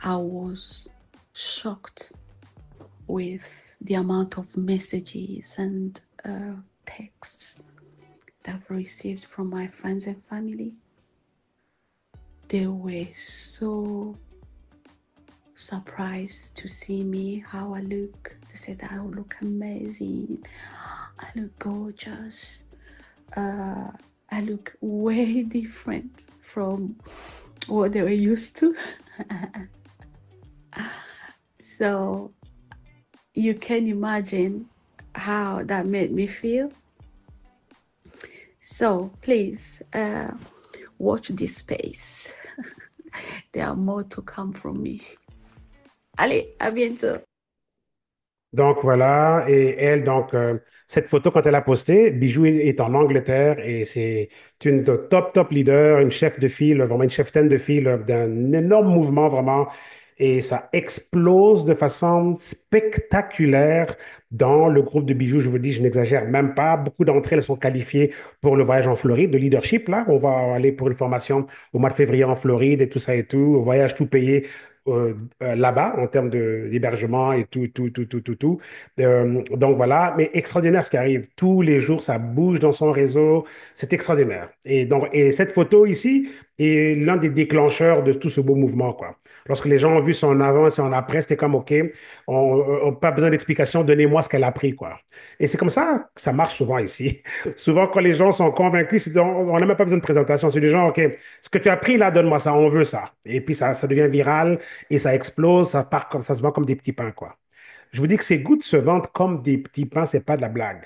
S7: I was shocked with the amount of messages and texts that I've received from my friends and family. They were so surprised to see me, how I look. They said I look amazing, I look gorgeous, I look way different from what they were used to. So you can imagine how that made me feel. So please watch this space. There are more to come from me. Allez, à bientôt.
S1: Donc voilà, et elle, donc, cette photo, quand elle a posté, Bijou est en Angleterre et c'est une de top, top leader, une chef de file, vraiment une cheftaine de file d'un énorme mouvement, vraiment. Et ça explose de façon spectaculaire dans le groupe de Bijou. Je vous dis, je n'exagère même pas. Beaucoup d'entre elles sont qualifiées pour le voyage en Floride, de leadership, là. On va aller pour une formation au mois de février en Floride et tout ça et tout. Voyage tout payé là-bas en termes d'hébergement et tout, tout, tout, tout, tout, tout. Donc voilà, mais extraordinaire ce qui arrive. Tous les jours, ça bouge dans son réseau. C'est extraordinaire. Et cette photo ici est l'un des déclencheurs de tout ce beau mouvement, quoi. Lorsque les gens ont vu son avant et son après, c'était comme, OK, on pas besoin d'explication, donnez-moi ce qu'elle a pris, quoi. Et c'est comme ça que ça marche souvent ici. Souvent, quand les gens sont convaincus, on n'a même pas besoin de présentation. C'est des gens, OK, ce que tu as pris là, donne-moi ça, on veut ça. Et puis ça devient viral et ça explose, ça part comme ça se vend comme des petits pains, quoi. Je vous dis que ces gouttes se vendent comme des petits pains, c'est pas de la blague.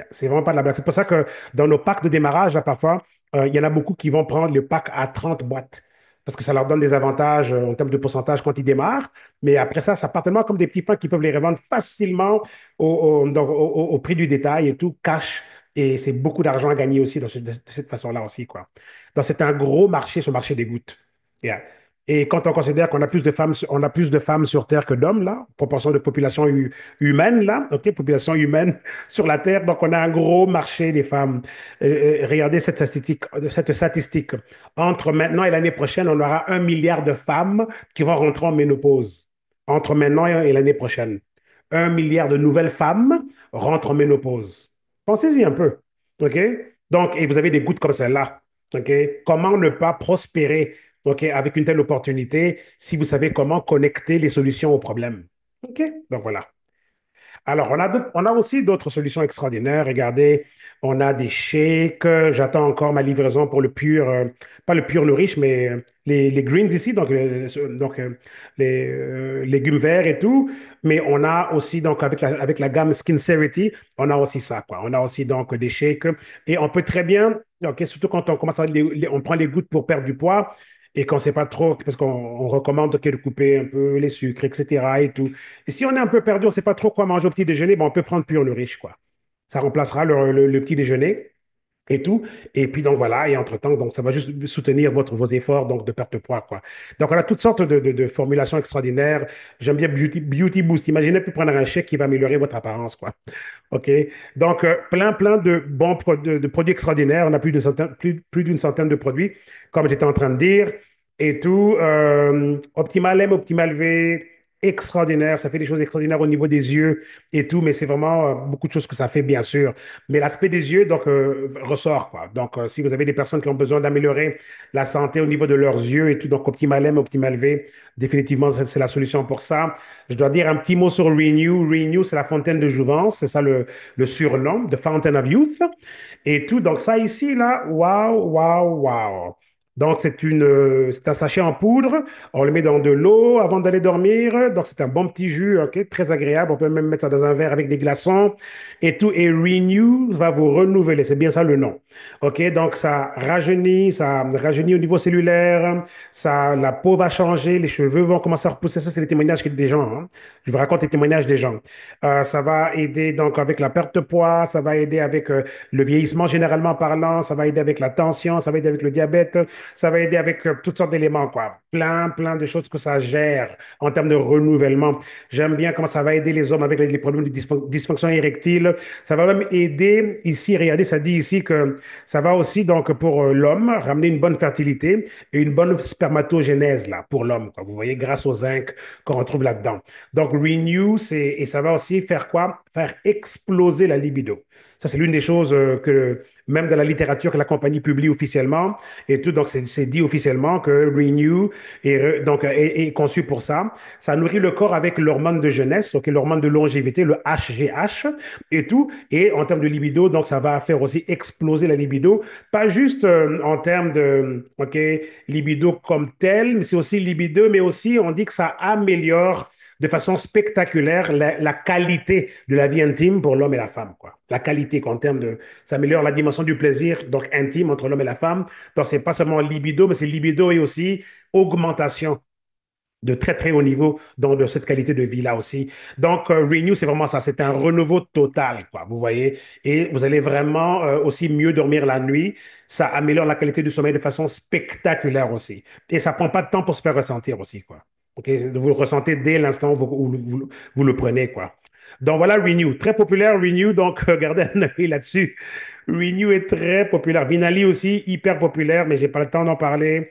S1: C'est vraiment pas de la blague. C'est pour ça que dans nos packs de démarrage, là, parfois, il y en a beaucoup qui vont prendre le pack à 30 boîtes. Parce que ça leur donne des avantages en termes de pourcentage quand ils démarrent. Mais après ça, ça part tellement comme des petits pains qui peuvent les revendre facilement au prix du détail et tout, cash. Et c'est beaucoup d'argent à gagner aussi de cette façon-là aussi, quoi. Donc, c'est un gros marché, ce marché des gouttes. Yeah. Et quand on considère qu'on a plus de femmes, on a plus de femmes sur Terre que d'hommes, là, proportion de population humaine, là, OK, population humaine sur la Terre, donc on a un gros marché des femmes. Regardez cette statistique. Entre maintenant et l'année prochaine, on aura 1 milliard de femmes qui vont rentrer en ménopause. Entre maintenant et l'année prochaine. 1 milliard de nouvelles femmes rentrent en ménopause. Pensez-y un peu. OK? Donc, et vous avez des gouttes comme celle-là. OK? Comment ne pas prospérer OK, avec une telle opportunité, si vous savez comment connecter les solutions aux problèmes. OK, donc voilà. Alors, on a aussi d'autres solutions extraordinaires. Regardez, on a des shakes. J'attends encore ma livraison pour le pur, pas le pur nourish, mais les greens ici, donc les légumes verts et tout. Mais on a aussi, donc, avec la gamme Skincerity, on a aussi ça, quoi. On a aussi, donc, des shakes. Et on peut très bien, OK, surtout quand on commence on prend les gouttes pour perdre du poids. Et qu'on ne sait pas trop, parce qu'on recommande de couper un peu les sucres, etc. et tout. Et si on est un peu perdu, on ne sait pas trop quoi manger au petit déjeuner, ben on peut prendre Pure le riche, quoi. Ça remplacera le petit déjeuner et tout. Et puis donc voilà, et entre-temps, donc ça va juste soutenir vos efforts donc de perte de poids, quoi. Donc on a toutes sortes de formulations extraordinaires. J'aime bien Beauty Boost. Imaginez plus prendre un chèque qui va améliorer votre apparence, quoi. OK? Donc plein de de produits extraordinaires. On a plus d'une centaine de produits, comme j'étais en train de dire, et tout. Optimal M, Optimal V, extraordinaire. Ça fait des choses extraordinaires au niveau des yeux et tout, mais c'est vraiment beaucoup de choses que ça fait, bien sûr. Mais l'aspect des yeux, donc, ressort, quoi. Donc, si vous avez des personnes qui ont besoin d'améliorer la santé au niveau de leurs yeux et tout, donc Optimal M, Optimal V, définitivement, c'est la solution pour ça. Je dois dire un petit mot sur Renew. Renew, c'est la fontaine de jouvence, c'est ça le surnom, The Fountain of Youth. Et tout, donc ça ici, là, waouh, waouh, waouh. Donc, c'est un sachet en poudre. On le met dans de l'eau avant d'aller dormir. Donc, c'est un bon petit jus, OK, très agréable. On peut même mettre ça dans un verre avec des glaçons et tout. Et Renew va vous renouveler. C'est bien ça le nom. OK, donc ça rajeunit au niveau cellulaire. La peau va changer. Les cheveux vont commencer à repousser. Ça, c'est les témoignages des gens, hein. Je vous raconte les témoignages des gens. Ça va aider donc avec la perte de poids. Ça va aider avec le vieillissement généralement parlant. Ça va aider avec la tension. Ça va aider avec le diabète. Ça va aider avec toutes sortes d'éléments, quoi. Plein de choses que ça gère en termes de renouvellement. J'aime bien comment ça va aider les hommes avec les problèmes de dysfonction érectile. Ça va même aider ici, regardez, ça dit ici que ça va aussi, donc, pour l'homme, ramener une bonne fertilité et une bonne spermatogénèse, là, pour l'homme, quoi. Vous voyez, grâce au zinc qu'on retrouve là-dedans. Donc, Renew, et ça va aussi faire quoi? Faire exploser la libido. Ça, c'est l'une des choses que, même dans la littérature que la compagnie publie officiellement et tout. Donc, c'est dit officiellement que Renew est conçu pour ça. Ça nourrit le corps avec l'hormone de jeunesse, ok, l'hormone de longévité, le HGH et tout. Et en termes de libido, donc, ça va faire aussi exploser la libido. Pas juste en termes de, ok, libido comme tel, mais c'est aussi libido, mais aussi, on dit que ça améliore de façon spectaculaire la qualité de la vie intime pour l'homme et la femme, quoi. La qualité, qu'en termes de, ça améliore la dimension du plaisir, donc intime entre l'homme et la femme. Donc, c'est pas seulement libido, mais c'est libido et aussi augmentation de très haut niveau de cette qualité de vie-là aussi. Donc, Renew, c'est vraiment ça, c'est un renouveau total, quoi, vous voyez. Et vous allez vraiment aussi mieux dormir la nuit. Ça améliore la qualité du sommeil de façon spectaculaire aussi. Et ça prend pas de temps pour se faire ressentir aussi, quoi. OK? Vous le ressentez dès l'instant où vous le prenez, quoi. Donc voilà Renew, très populaire Renew, donc gardez un œil là-dessus. Renew est très populaire. Vinali aussi, hyper populaire, mais j'ai pas le temps d'en parler.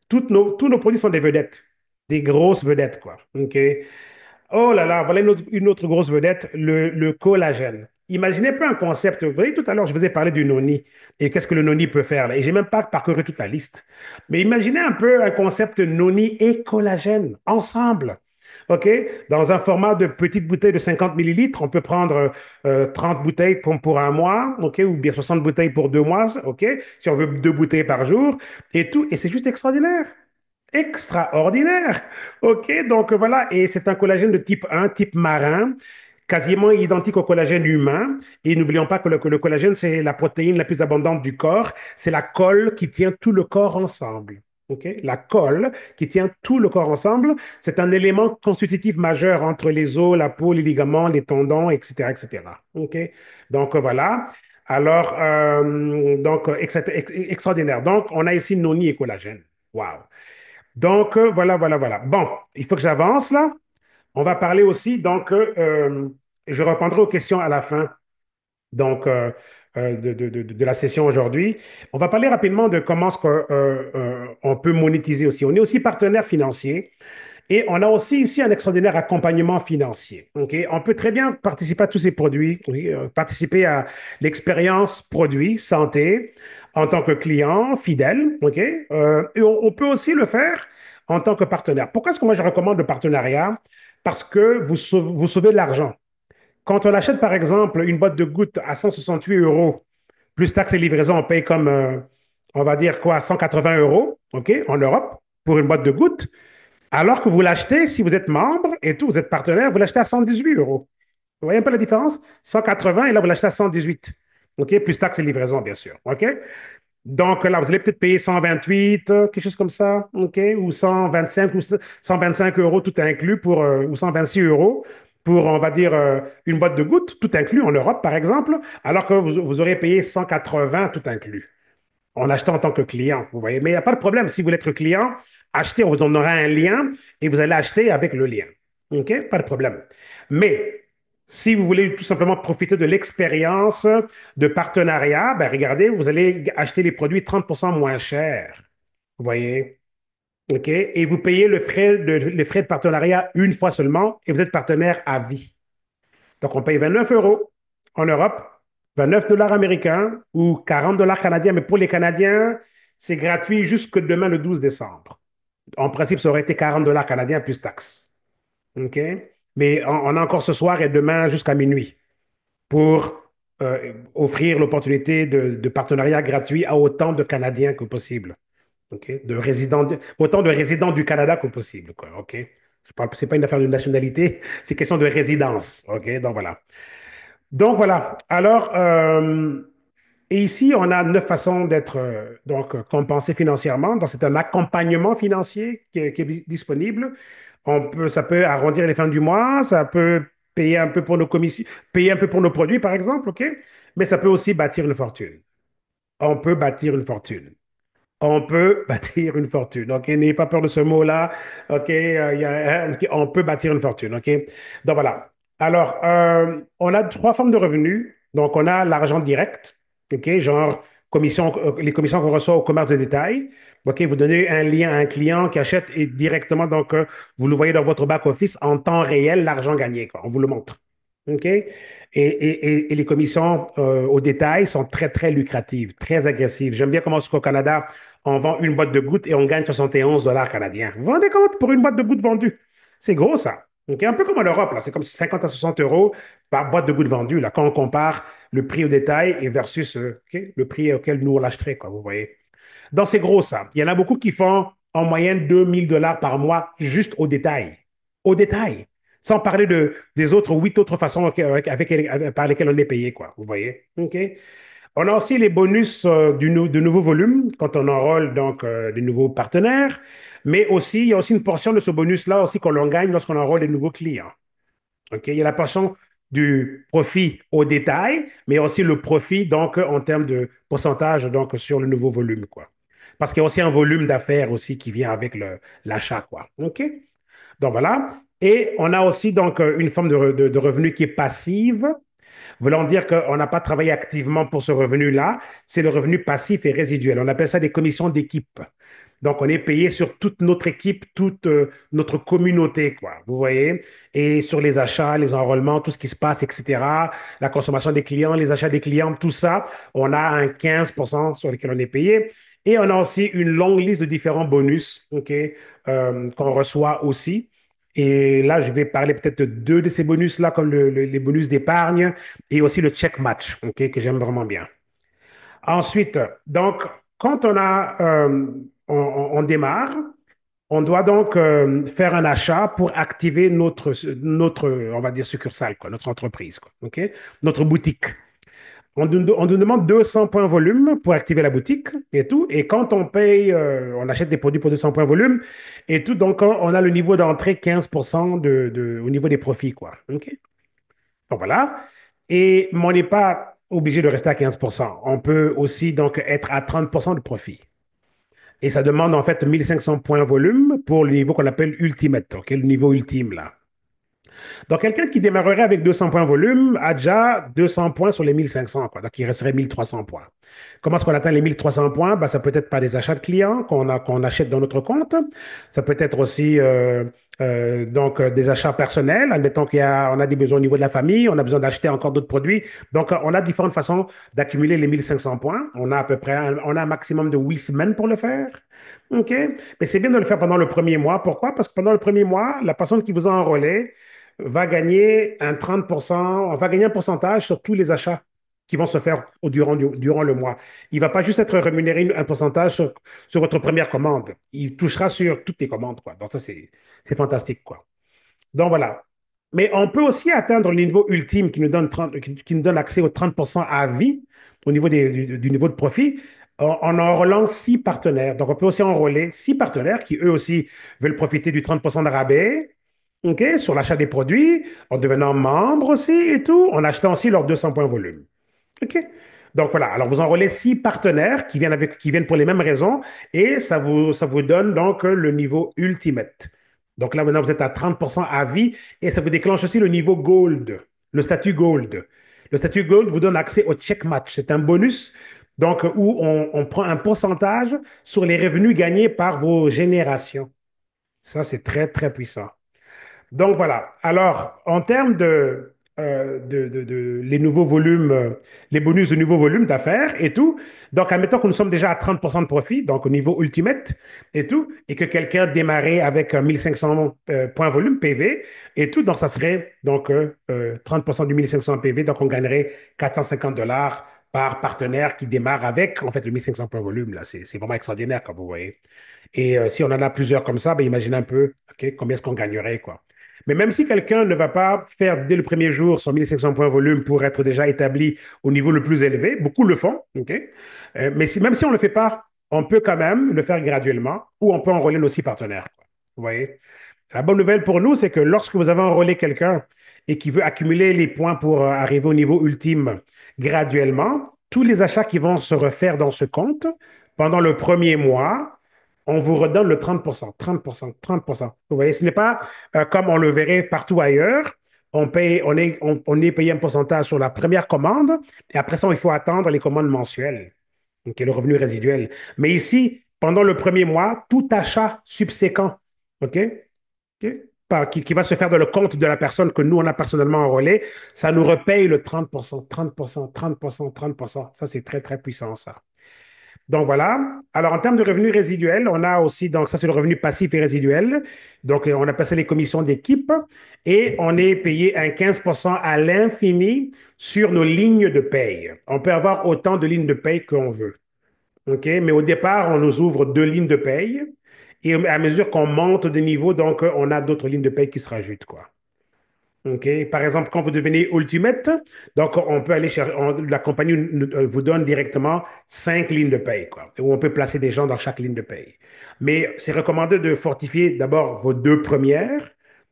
S1: Tous nos produits sont des vedettes, des grosses vedettes, quoi. OK? Oh là là, voilà une autre grosse vedette, le collagène. Imaginez pas un concept. Vous voyez, tout à l'heure, je vous ai parlé du noni et qu'est-ce que le noni peut faire là. Et j'ai même pas parcouru toute la liste. Mais imaginez un peu un concept noni et collagène ensemble. OK? Dans un format de petite bouteille de 50 millilitres, on peut prendre 30 bouteilles pour un mois, OK? Ou bien 60 bouteilles pour 2 mois, OK? Si on veut 2 bouteilles par jour et tout. Et c'est juste extraordinaire. Extraordinaire. OK, donc voilà, et c'est un collagène de type 1, type marin, quasiment identique au collagène humain. Et n'oublions pas que le collagène, c'est la protéine la plus abondante du corps. C'est la colle qui tient tout le corps ensemble. OK? La colle qui tient tout le corps ensemble, c'est un élément constitutif majeur entre les os, la peau, les ligaments, les tendons, etc., etc. OK? Donc voilà. Alors, extraordinaire. Donc, on a ici noni et collagène. Wow. Donc, voilà. Bon, il faut que j'avance là. On va parler aussi, donc, je répondrai aux questions à la fin, donc, de la session aujourd'hui. On va parler rapidement de comment on peut monétiser aussi. On est aussi partenaire financier Et on a aussi ici un extraordinaire accompagnement financier. Ok. On peut très bien participer à tous ces produits, oui, participer à l'expérience produit santé en tant que client fidèle. Ok. Et on peut aussi le faire en tant que partenaire. Pourquoi est-ce que moi je recommande le partenariat? Parce que vous sauvez de l'argent. Quand on achète par exemple une boîte de gouttes à 168 euros, plus taxes et livraison, on paye comme, on va dire quoi, 180 euros, ok, en Europe, pour une boîte de gouttes. Alors que vous l'achetez, si vous êtes membre et tout, vous êtes partenaire, vous l'achetez à 118 euros. Vous voyez un peu la différence? 180 et là, vous l'achetez à 118. OK? Plus taxes et livraison, bien sûr. OK? Donc là, vous allez peut-être payer 128, quelque chose comme ça, OK? Ou 125 ou 125 euros, tout inclus, ou 126 euros pour, on va dire, une boîte de gouttes, tout inclus en Europe, par exemple, alors que vous aurez payé 180, tout inclus en achetant en tant que client, vous voyez. Mais il n'y a pas de problème. Si vous voulez être client, achetez, on vous donnera un lien et vous allez acheter avec le lien. OK? Pas de problème. Mais si vous voulez tout simplement profiter de l'expérience de partenariat, ben regardez, vous allez acheter les produits 30% moins chers. Vous voyez? OK? Et vous payez les frais de partenariat une fois seulement et vous êtes partenaire à vie. Donc, on paye 29 euros en Europe, 29 dollars américains ou 40 dollars canadiens. Mais pour les Canadiens, c'est gratuit jusque demain le 12 décembre. En principe, ça aurait été 40 dollars canadiens plus taxes. OK? Mais on a encore ce soir et demain jusqu'à minuit pour offrir l'opportunité de partenariat gratuit à autant de Canadiens que possible. OK? Autant de résidents du Canada que possible, quoi. OK? Ce n'est pas une affaire de nationalité, c'est question de résidence. OK? Donc voilà. Donc voilà. Alors, et ici, on a 9 façons d'être compensé financièrement. Donc, c'est un accompagnement financier qui est disponible. Ça peut arrondir les fins du mois, ça peut payer un peu pour nos commissions, payer un peu pour nos produits, par exemple, OK? Mais ça peut aussi bâtir une fortune. On peut bâtir une fortune. On peut bâtir une fortune. OK? N'ayez pas peur de ce mot-là. OK? OK, on peut bâtir une fortune. OK? Donc voilà. Alors, on a 3 formes de revenus. Donc, on a l'argent direct. OK? Genre, les commissions qu'on reçoit au commerce de détail. OK? Vous donnez un lien à un client qui achète et directement, donc, vous le voyez dans votre back-office en temps réel, l'argent gagné, quoi. On vous le montre. OK? Et les commissions au détail sont très, très lucratives, très agressives. J'aime bien comment au Canada, on vend une boîte de gouttes et on gagne 71 dollars canadiens. Vous vous rendez compte pour une boîte de gouttes vendue? C'est gros, ça. Ok. Un peu comme en Europe, là. C'est comme 50 à 60 euros par boîte de gouttes vendue, là, quand on compare le prix au détail et versus ok, le prix auquel nous on l'achèterait, quoi, vous voyez. Donc, c'est gros, ça. Il y en a beaucoup qui font en moyenne 2000 dollars par mois juste au détail. Au détail. Sans parler des autres 8 autres façons par lesquelles on est payé, quoi. Vous voyez? OK? On a aussi les bonus de nouveaux volumes quand on enrôle donc des nouveaux partenaires, mais aussi il y a aussi une portion de ce bonus-là aussi qu'on en gagne lorsqu'on enrôle des nouveaux clients. OK? Il y a la portion du profit au détail, mais aussi le profit donc en termes de pourcentage donc sur le nouveau volume, quoi. Parce qu'il y a aussi un volume d'affaires aussi qui vient avec l'achat, quoi. OK? Donc voilà. Et on a aussi donc une forme de revenu qui est passive, voulant dire qu'on n'a pas travaillé activement pour ce revenu-là. C'est le revenu passif et résiduel. On appelle ça des commissions d'équipe. Donc, on est payé sur toute notre équipe, toute notre communauté, quoi. Vous voyez? Et sur les achats, les enrôlements, tout ce qui se passe, etc. La consommation des clients, les achats des clients, tout ça, on a un 15% sur lequel on est payé. Et on a aussi une longue liste de différents bonus, OK, qu'on reçoit aussi. Et là, je vais parler peut-être de 2 de ces bonus-là, comme les bonus d'épargne et aussi le check match, OK, que j'aime vraiment bien. Ensuite, donc, quand on démarre, on doit donc faire un achat pour activer on va dire, succursale, quoi, notre entreprise, quoi, OK? Notre boutique. On nous demande 200 points volume pour activer la boutique et tout. Et quand on paye, on achète des produits pour 200 points volume et tout. Donc, on a le niveau d'entrée 15% au niveau des profits, quoi. OK? Donc, voilà. Mais on n'est pas obligé de rester à 15%. On peut aussi donc être à 30% de profit. Et ça demande en fait 1500 points volume pour le niveau qu'on appelle ultimate, OK? Le niveau ultime, là. Donc, quelqu'un qui démarrerait avec 200 points volume a déjà 200 points sur les 1500, quoi. Donc, il resterait 1300 points. Comment est-ce qu'on atteint les 1300 points? Ben, ça peut être par des achats de clients qu'on achète dans notre compte. Ça peut être aussi des achats personnels. Admettons on a des besoins au niveau de la famille, on a besoin d'acheter encore d'autres produits. Donc, on a différentes façons d'accumuler les 1500 points. On a à peu près, on a un maximum de 8 semaines pour le faire. OK? Mais c'est bien de le faire pendant le premier mois. Pourquoi? Parce que pendant le premier mois, la personne qui vous a enrôlé va gagner un 30%, on va gagner un pourcentage sur tous les achats qui vont se faire durant le mois. Il ne va pas juste être rémunéré un pourcentage sur votre première commande. Il touchera sur toutes les commandes, quoi. Donc ça, c'est fantastique, quoi. Donc voilà. Mais on peut aussi atteindre le niveau ultime qui nous donne, 30 qui nous donne accès aux 30% à vie au niveau du niveau de profit en enrôlant 6 partenaires. Donc, on peut aussi enrôler 6 partenaires qui, eux aussi, veulent profiter du 30% de rabais, OK, sur l'achat des produits, en devenant membre aussi et tout, en achetant aussi leurs 200 points volume. OK? Donc voilà, alors vous enrôlez 6 partenaires qui viennent pour les mêmes raisons et ça vous donne donc le niveau ultimate. Donc là, maintenant, vous êtes à 30% à vie et ça vous déclenche aussi le niveau gold, le statut gold. Le statut gold vous donne accès au check match. C'est un bonus donc où on prend un pourcentage sur les revenus gagnés par vos générations. Ça, c'est très, très puissant. Donc voilà. Alors, en termes de les nouveaux volumes, les bonus de nouveaux volumes d'affaires et tout, donc admettons que nous sommes déjà à 30% de profit, donc au niveau ultimate et tout, et que quelqu'un démarrait avec 1500 points volume PV et tout, donc ça serait donc 30% du 1500 PV, donc on gagnerait 450 $ par partenaire qui démarre avec en fait le 1500 points volume. Là, c'est vraiment extraordinaire, comme vous voyez. Et si on en a plusieurs comme ça, ben, imaginez un peu ok, combien est-ce qu'on gagnerait, quoi. Mais même si quelqu'un ne va pas faire dès le premier jour son 1500 points volume pour être déjà établi au niveau le plus élevé, beaucoup le font, ok? Mais même si on ne le fait pas, on peut quand même le faire graduellement ou on peut enrôler nos 6 partenaires, quoi. Vous voyez? La bonne nouvelle pour nous, c'est que lorsque vous avez enrôlé quelqu'un et qui veut accumuler les points pour arriver au niveau ultime graduellement, tous les achats qui vont se refaire dans ce compte pendant le premier mois, on vous redonne le 30%, 30%, 30%. Vous voyez, ce n'est pas comme on le verrait partout ailleurs. On est payé un pourcentage sur la première commande et après ça, il faut attendre les commandes mensuelles, donc le revenu résiduel. Mais ici, pendant le premier mois, tout achat subséquent, OK? OK, qui va se faire dans le compte de la personne que nous, on a personnellement enrôlé, ça nous repaye le 30%, 30%, 30%, 30%. Ça, c'est très, très puissant, ça. Donc voilà. Alors en termes de revenus résiduels, on a aussi, donc ça c'est le revenu passif et résiduel. Donc on appelle ça les commissions d'équipe et on est payé un 15% à l'infini sur nos lignes de paye. On peut avoir autant de lignes de paye qu'on veut. OK? Mais au départ, on nous ouvre 2 lignes de paye et à mesure qu'on monte de niveau, donc on a d'autres lignes de paye qui se rajoutent, quoi. OK. Par exemple, quand vous devenez Ultimate, donc on peut aller chercher, la compagnie vous donne directement 5 lignes de paye, quoi, où on peut placer des gens dans chaque ligne de paye. Mais c'est recommandé de fortifier d'abord vos 2 premières,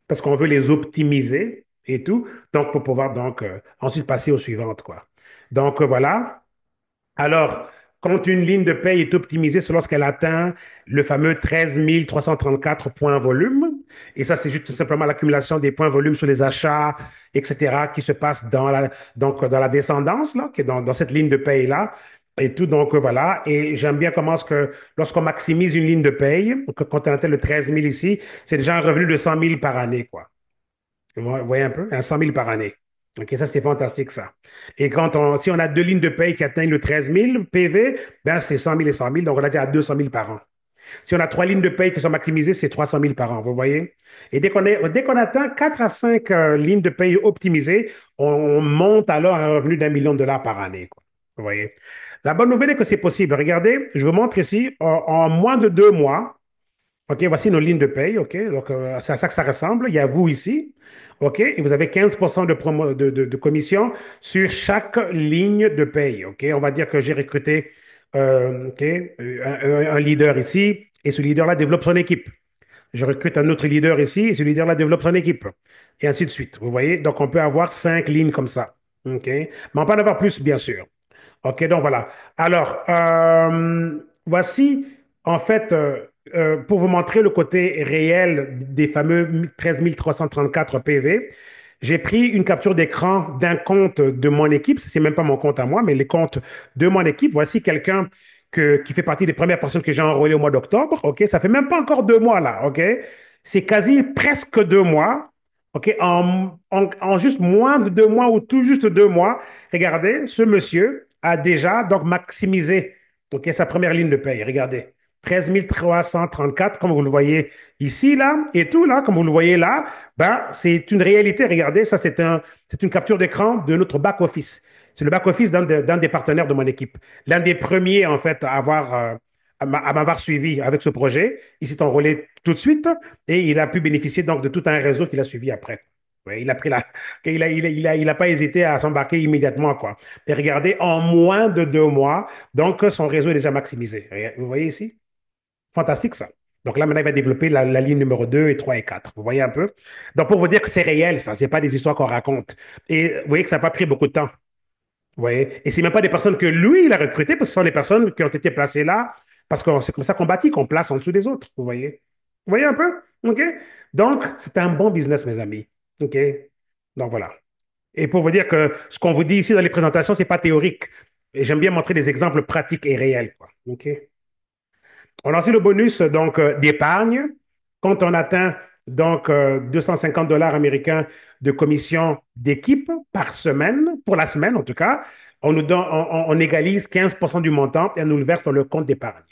S1: parce qu'on veut les optimiser et tout, donc pour pouvoir donc ensuite passer aux suivantes, quoi. Donc voilà. Alors, quand une ligne de paye est optimisée, c'est lorsqu'elle atteint le fameux 13 334 points volume. Et ça, c'est juste tout simplement l'accumulation des points volume sur les achats, etc., qui se passe dans la descendance, là, qui est dans cette ligne de paye-là. Et tout, donc voilà. Et j'aime bien comment est-ce que lorsqu'on maximise une ligne de paye, quand on atteint le 13 000 ici, c'est déjà un revenu de 100 000 par année, quoi. Vous voyez un peu? Un 100 000 par année. OK, ça, c'est fantastique, ça. Et si on a 2 lignes de paye qui atteignent le 13 000 PV, ben, c'est 100 000 et 100 000, donc on a déjà 200 000 par an. Si on a 3 lignes de paye qui sont maximisées, c'est 300 000 par an, vous voyez? Et dès qu'on atteint 4 à 5 lignes de paye optimisées, on monte alors à un revenu d'1 million de dollars par année, quoi. Vous voyez? La bonne nouvelle est que c'est possible. Regardez, je vous montre ici, en moins de 2 mois, OK, voici nos lignes de paye. OK, donc c'est à ça que ça ressemble. Il y a vous ici. OK, et vous avez 15% de commission sur chaque ligne de paye. OK, on va dire que j'ai recruté OK, un leader ici et ce leader-là développe son équipe. Je recrute un autre leader ici et ce leader-là développe son équipe. Et ainsi de suite. Vous voyez, donc on peut avoir 5 lignes comme ça. OK, mais on peut en avoir plus, bien sûr. OK, donc voilà. Alors, voici en fait. pour vous montrer le côté réel des fameux 13 334 PV, j'ai pris une capture d'écran d'un compte de mon équipe. Ce n'est même pas mon compte à moi, mais les comptes de mon équipe. Voici quelqu'un qui fait partie des premières personnes que j'ai enrôlées au mois d'octobre. OK? Ça fait même pas encore 2 mois là. OK? C'est quasi presque 2 mois. OK? En juste moins de 2 mois ou tout juste 2 mois, regardez, ce monsieur a déjà donc maximisé OK, sa première ligne de paye. Regardez. 13 334, comme vous le voyez ici, là, et tout, là, comme vous le voyez là, ben, c'est une réalité. Regardez, ça, c'est une capture d'écran de notre back-office. C'est le back-office d'un des partenaires de mon équipe. L'un des premiers, en fait, à m'avoir suivi avec ce projet. Il s'est enrôlé tout de suite et il a pu bénéficier donc de tout un réseau qu'il a suivi après. Ouais, il a pris la, il a pas hésité à s'embarquer immédiatement, quoi. Et regardez, en moins de 2 mois, donc son réseau est déjà maximisé. Vous voyez ici? Fantastique, ça. Donc là, maintenant, il va développer la ligne numéro 2 et 3 et 4. Vous voyez un peu? Donc, pour vous dire que c'est réel, ça, c'est pas des histoires qu'on raconte. Et vous voyez que ça n'a pas pris beaucoup de temps. Vous voyez? Et c'est même pas des personnes que lui, il a recrutées, parce que ce sont des personnes qui ont été placées là, parce que c'est comme ça qu'on bâtit, qu'on place en dessous des autres. Vous voyez? Vous voyez un peu? OK? Donc, c'est un bon business, mes amis. OK? Donc, voilà. Et pour vous dire que ce qu'on vous dit ici dans les présentations, c'est pas théorique. Et j'aime bien montrer des exemples pratiques et réels, quoi. OK? On a aussi le bonus donc d'épargne. Quand on atteint donc 250 dollars américains de commission d'équipe par semaine, pour la semaine en tout cas, on nous donne, on égalise 15% du montant et on nous le verse dans le compte d'épargne.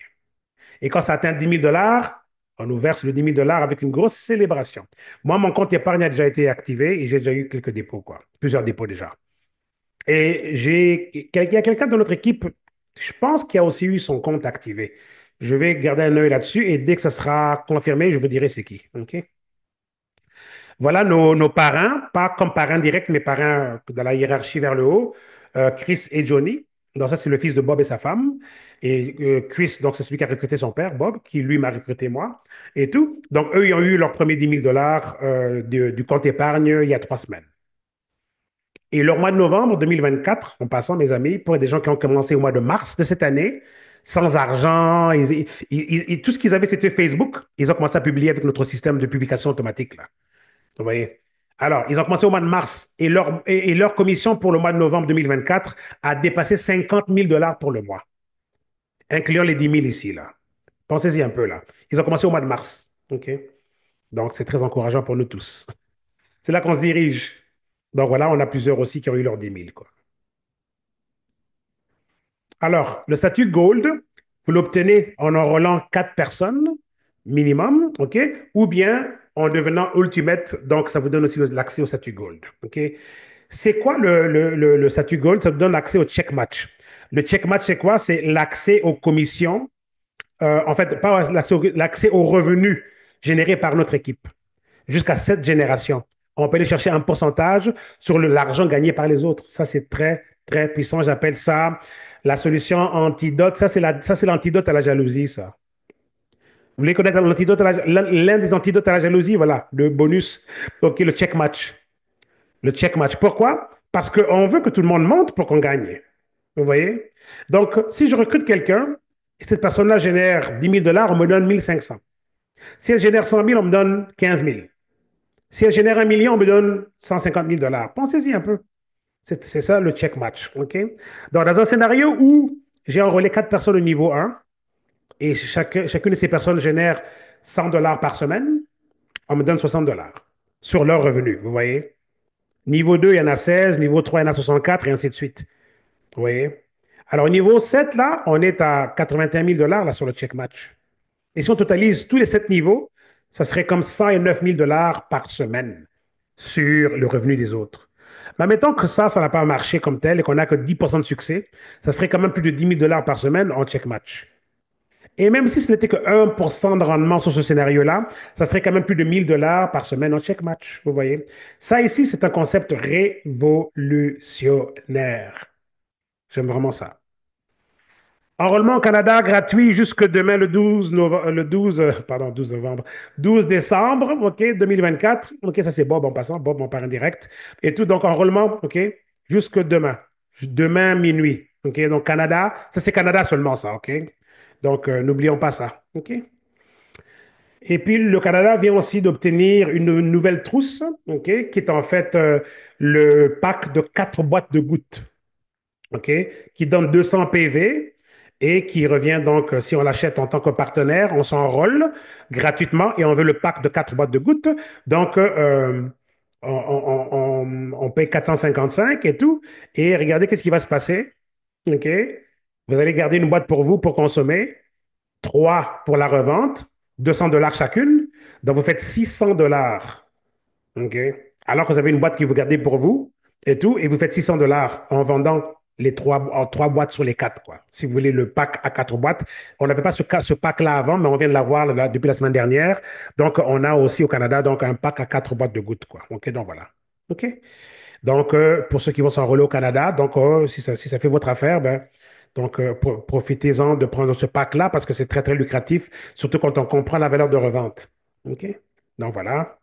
S1: Et quand ça atteint 10 000 dollars, on nous verse le 10 000 dollars avec une grosse célébration. Moi, mon compte épargne a déjà été activé et j'ai déjà eu quelques dépôts, quoi. Plusieurs dépôts déjà. Et il y a quelqu'un de notre équipe, je pense, qui a aussi eu son compte activé. Je vais garder un œil là-dessus et dès que ça sera confirmé, je vous dirai c'est qui. OK? Voilà nos parrains, pas comme parrains directs, mais parrains dans la hiérarchie vers le haut, Chris et Johnny. Donc ça, c'est le fils de Bob et sa femme. Et Chris, donc c'est celui qui a recruté son père, Bob, qui lui m'a recruté moi et tout. Donc eux, ils ont eu leur premier 10 000 dollars du compte épargne il y a 3 semaines. Et le mois de novembre 2024, en passant, mes amis, pour des gens qui ont commencé au mois de mars de cette année, sans argent, tout ce qu'ils avaient, c'était Facebook. Ils ont commencé à publier avec notre système de publication automatique, là. Vous voyez? Alors, ils ont commencé au mois de mars et leur commission pour le mois de novembre 2024 a dépassé 50 000 dollars pour le mois, incluant les 10 000 ici, là. Pensez-y un peu, là. Ils ont commencé au mois de mars. OK? Donc, c'est très encourageant pour nous tous. C'est là qu'on se dirige. Donc, voilà, on a plusieurs aussi qui ont eu leurs 10 000, quoi. Alors, le statut Gold, vous l'obtenez en enrôlant 4 personnes minimum, OK? Ou bien en devenant Ultimate, donc ça vous donne aussi l'accès au statut Gold, OK? C'est quoi le statut Gold? Ça vous donne l'accès au check match. Le check match, c'est quoi? C'est l'accès aux commissions, en fait, pas l'accès aux revenus générés par notre équipe, jusqu'à 7 générations. On peut aller chercher un pourcentage sur l'argent gagné par les autres. Ça, c'est très, très puissant. J'appelle ça la solution antidote. Ça, c'est l'antidote à la jalousie, ça. Vous voulez connaître l'un des antidotes à la jalousie? Voilà, le bonus. OK, le check match. Le check match. Pourquoi? Parce qu'on veut que tout le monde monte pour qu'on gagne. Vous voyez? Donc, si je recrute quelqu'un, et cette personne-là génère 10 000 dollars, on me donne 1 500. Si elle génère 100 000, on me donne 15 000. Si elle génère 1 million, on me donne 150 000 dollars. Pensez-y un peu. C'est ça le check match. OK? Donc, dans un scénario où j'ai enrôlé 4 personnes au niveau 1 et chacune de ces personnes génère 100 dollars par semaine, on me donne 60 dollars sur leur revenu. Vous voyez? Niveau 2, il y en a 16. Niveau 3, il y en a 64 et ainsi de suite. Vous voyez? Alors, au niveau 7, là, on est à 81 000 dollars là, sur le check match. Et si on totalise tous les 7 niveaux, ça serait comme 109 000 dollars par semaine sur le revenu des autres. Mais mettons que ça n'a pas marché comme tel et qu'on n'a que 10% de succès, ça serait quand même plus de 10 000 dollars par semaine en check match. Et même si ce n'était que 1% de rendement sur ce scénario-là, ça serait quand même plus de 1000 dollars par semaine en check match. Vous voyez? Ça ici, c'est un concept révolutionnaire. J'aime vraiment ça. Enrôlement au Canada gratuit jusque demain le 12 novembre, le 12, pardon, 12 novembre, 12 décembre, OK, 2024. OK, ça c'est Bob en passant, Bob mon parrain direct. Et tout, donc enrôlement, OK, jusque demain. Demain minuit. OK, donc Canada, ça c'est Canada seulement ça, OK? Donc n'oublions pas ça, OK? Et puis, le Canada vient aussi d'obtenir une nouvelle trousse, OK, qui est en fait le pack de 4 boîtes de gouttes, OK, qui donne 200 PV et qui revient donc, si on l'achète en tant que partenaire, on s'enrôle gratuitement et on veut le pack de 4 boîtes de gouttes. Donc, on paye 455 et tout. Et regardez qu'est-ce qui va se passer. OK? Vous allez garder une boîte pour vous pour consommer, 3 pour la revente, $200 chacune. Donc, vous faites $600. OK? Alors que vous avez une boîte que vous gardez pour vous et tout, et vous faites $600 en vendant les 3 boîtes sur les 4, quoi. Si vous voulez le pack à 4 boîtes. On n'avait pas ce pack-là avant, mais on vient de l'avoir là, depuis la semaine dernière. Donc, on a aussi au Canada donc, un pack à 4 boîtes de gouttes, quoi. OK? Donc, voilà. OK? Donc, pour ceux qui vont s'enrôler au Canada, donc, si ça fait votre affaire, ben, donc, profitez-en de prendre ce pack-là parce que c'est très, très lucratif, surtout quand on comprend la valeur de revente. OK? Donc, voilà.